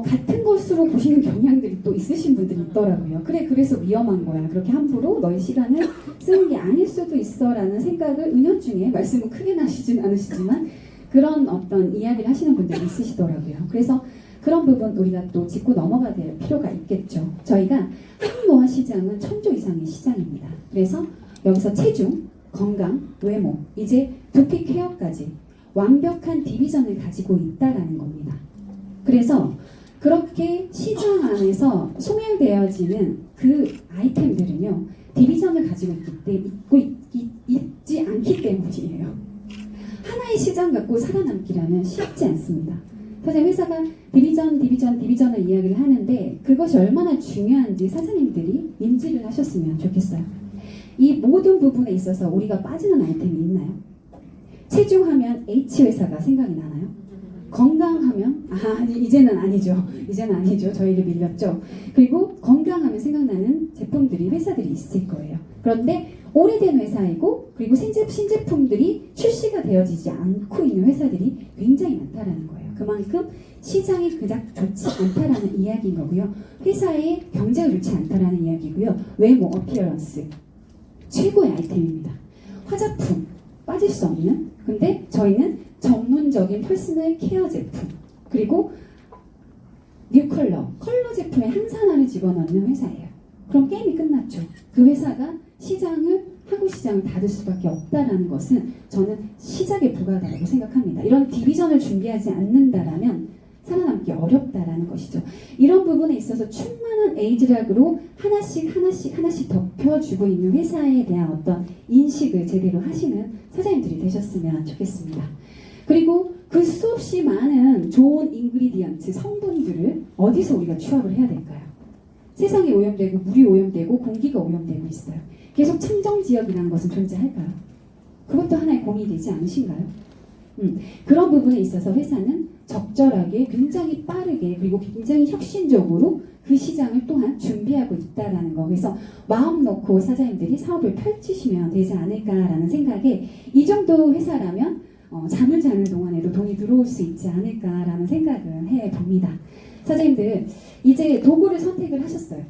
같은 것으로 보시는 경향들이 또 있으신 분들이 있더라고요. 그래서 위험한 거야. 그렇게 함부로 너의 시간을 쓰는 게 아닐 수도 있어라는 생각을 은연중에 말씀을 크게 나시진 않으시지만 그런 어떤 이야기를 하시는 분들이 있으시더라고요. 그래서 그런 부분 우리가 또 짚고 넘어가야 될 필요가 있겠죠. 저희가 한노화 시장은 1000조 이상의 시장입니다. 그래서 여기서 체중, 건강, 외모, 이제 두피 케어까지 완벽한 디비전을 가지고 있다라는 겁니다. 그래서 그렇게 시장 안에서 소멸되어지는 그 아이템들은요, 디비전을 가지고 있지 않기 때문이에요. 하나의 시장 갖고 살아남기라면 쉽지 않습니다. 사실 회사가 디비전을 이야기를 하는데 그것이 얼마나 중요한지 사장님들이 인지를 하셨으면 좋겠어요. 이 모든 부분에 있어서 우리가 빠지는 아이템이 있나요? 체중하면 H회사가 생각이 나나요? 건강하면 이제는 아니죠. 저에게 밀렸죠. 그리고 건강하면 생각나는 제품들이 회사들이 있을 거예요. 그런데 오래된 회사이고 그리고 신제품들이 출시가 되어지지 않고 있는 회사들이 굉장히 많다라는 거예요. 그만큼 시장이 그닥 좋지 않다라는 이야기인 거고요. 회사의 경제가 좋지 않다라는 이야기고요. 외모, 어피어런스 최고의 아이템입니다. 화장품 빠질 수 없는, 근데 저희는 전문적인 퍼스널 케어 제품 그리고 뉴 컬러 제품에 한산화를 집어넣는 회사예요. 그럼 게임이 끝났죠. 그 회사가 한국 시장을 닫을 수밖에 없다라는 것은 저는 시작에 불과하다고 생각합니다. 이런 디비전을 준비하지 않는다라면 살아남기 어렵다라는 것이죠. 이런 부분에 있어서 충만한 에이즈락으로 하나씩 덮여주고 있는 회사에 대한 어떤 인식을 제대로 하시는 사장님들이 되셨으면 좋겠습니다. 그리고 그 수없이 많은 좋은 인그리디언트, 성분들을 어디서 우리가 취합을 해야 될까요? 세상이 오염되고 물이 오염되고 공기가 오염되고 있어요. 계속 청정지역이라는 것은 존재할까요? 그것도 하나의 고민이 되지 않으신가요? 그런 부분에 있어서 회사는 적절하게 굉장히 빠르게 그리고 굉장히 혁신적으로 그 시장을 또한 준비하고 있다라는 거. 그래서 마음 놓고 사장님들이 사업을 펼치시면 되지 않을까라는 생각에 이 정도 회사라면 잠을 자는 동안에도 돈이 들어올 수 있지 않을까라는 생각을 해봅니다. 사장님들 이제 도구를 선택을 하셨어요.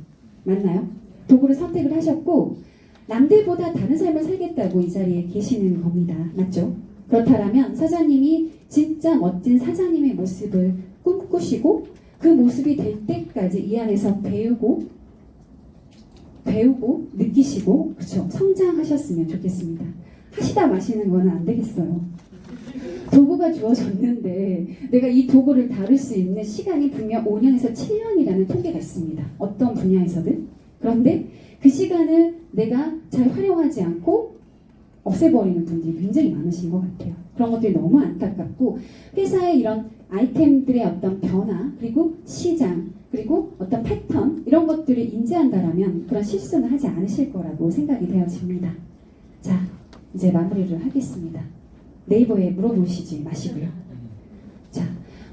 맞나요? 도구를 선택을 하셨고 남들보다 다른 삶을 살겠다고 이 자리에 계시는 겁니다. 맞죠? 그렇다면 사장님이 진짜 멋진 사장님의 모습을 꿈꾸시고 그 모습이 될 때까지 이 안에서 배우고 느끼시고 그렇죠? 성장하셨으면 좋겠습니다. 하시다 마시는 거는 안 되겠어요. 도구가 주어졌는데 내가 이 도구를 다룰 수 있는 시간이 분명 5년에서 7년이라는 통계가 있습니다. 어떤 분야에서든. 그런데 그 시간을 내가 잘 활용하지 않고 없애버리는 분들이 굉장히 많으신 것 같아요. 그런 것들이 너무 안타깝고 회사의 이런 아이템들의 어떤 변화 그리고 시장 그리고 어떤 패턴 이런 것들을 인지한다라면 그런 실수는 하지 않으실 거라고 생각이 되어집니다. 자, 이제 마무리를 하겠습니다. 네이버에 물어보시지 마시고요. 자,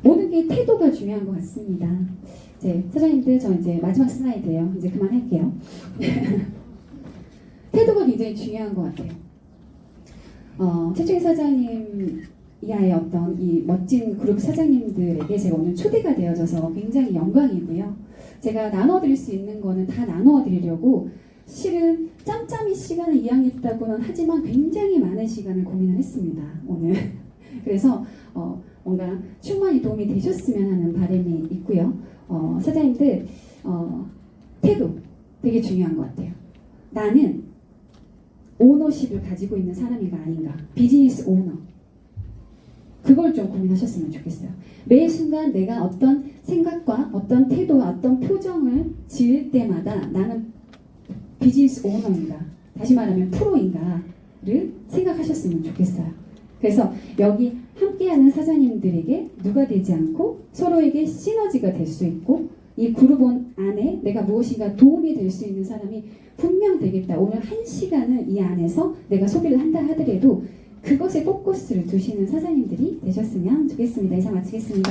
모든 게 태도가 중요한 것 같습니다. 이제 사장님들 저 이제 마지막 슬라이드예요. 이제 그만할게요. 태도가 굉장히 중요한 것 같아요. 최충희 사장님 이하의 어떤 이 멋진 그룹 사장님들에게 제가 오늘 초대가 되어져서 굉장히 영광이고요. 제가 나눠드릴 수 있는 거는 다 나눠드리려고 실은 짬짬이 시간을 이양했다고는 하지만 굉장히 많은 시간을 고민을 했습니다. 오늘. 그래서 뭔가 충분히 도움이 되셨으면 하는 바람이 있고요. 사장님들 태도 되게 중요한 것 같아요. 나는 오너십을 가지고 있는 사람인가 아닌가. 비즈니스 오너. 그걸 좀 고민하셨으면 좋겠어요. 매 순간 내가 어떤 생각과 어떤 태도와 어떤 표정을 지을 때마다 나는 비즈니스 오너인가, 다시 말하면 프로인가를 생각하셨으면 좋겠어요. 그래서 여기 함께하는 사장님들에게 누가 되지 않고 서로에게 시너지가 될 수 있고 이 그룹원 안에 내가 무엇인가 도움이 될 수 있는 사람이 분명 되겠다. 오늘 1시간을 이 안에서 내가 소개를 한다 하더라도 그것에 포커스를 두시는 사장님들이 되셨으면 좋겠습니다. 이상 마치겠습니다.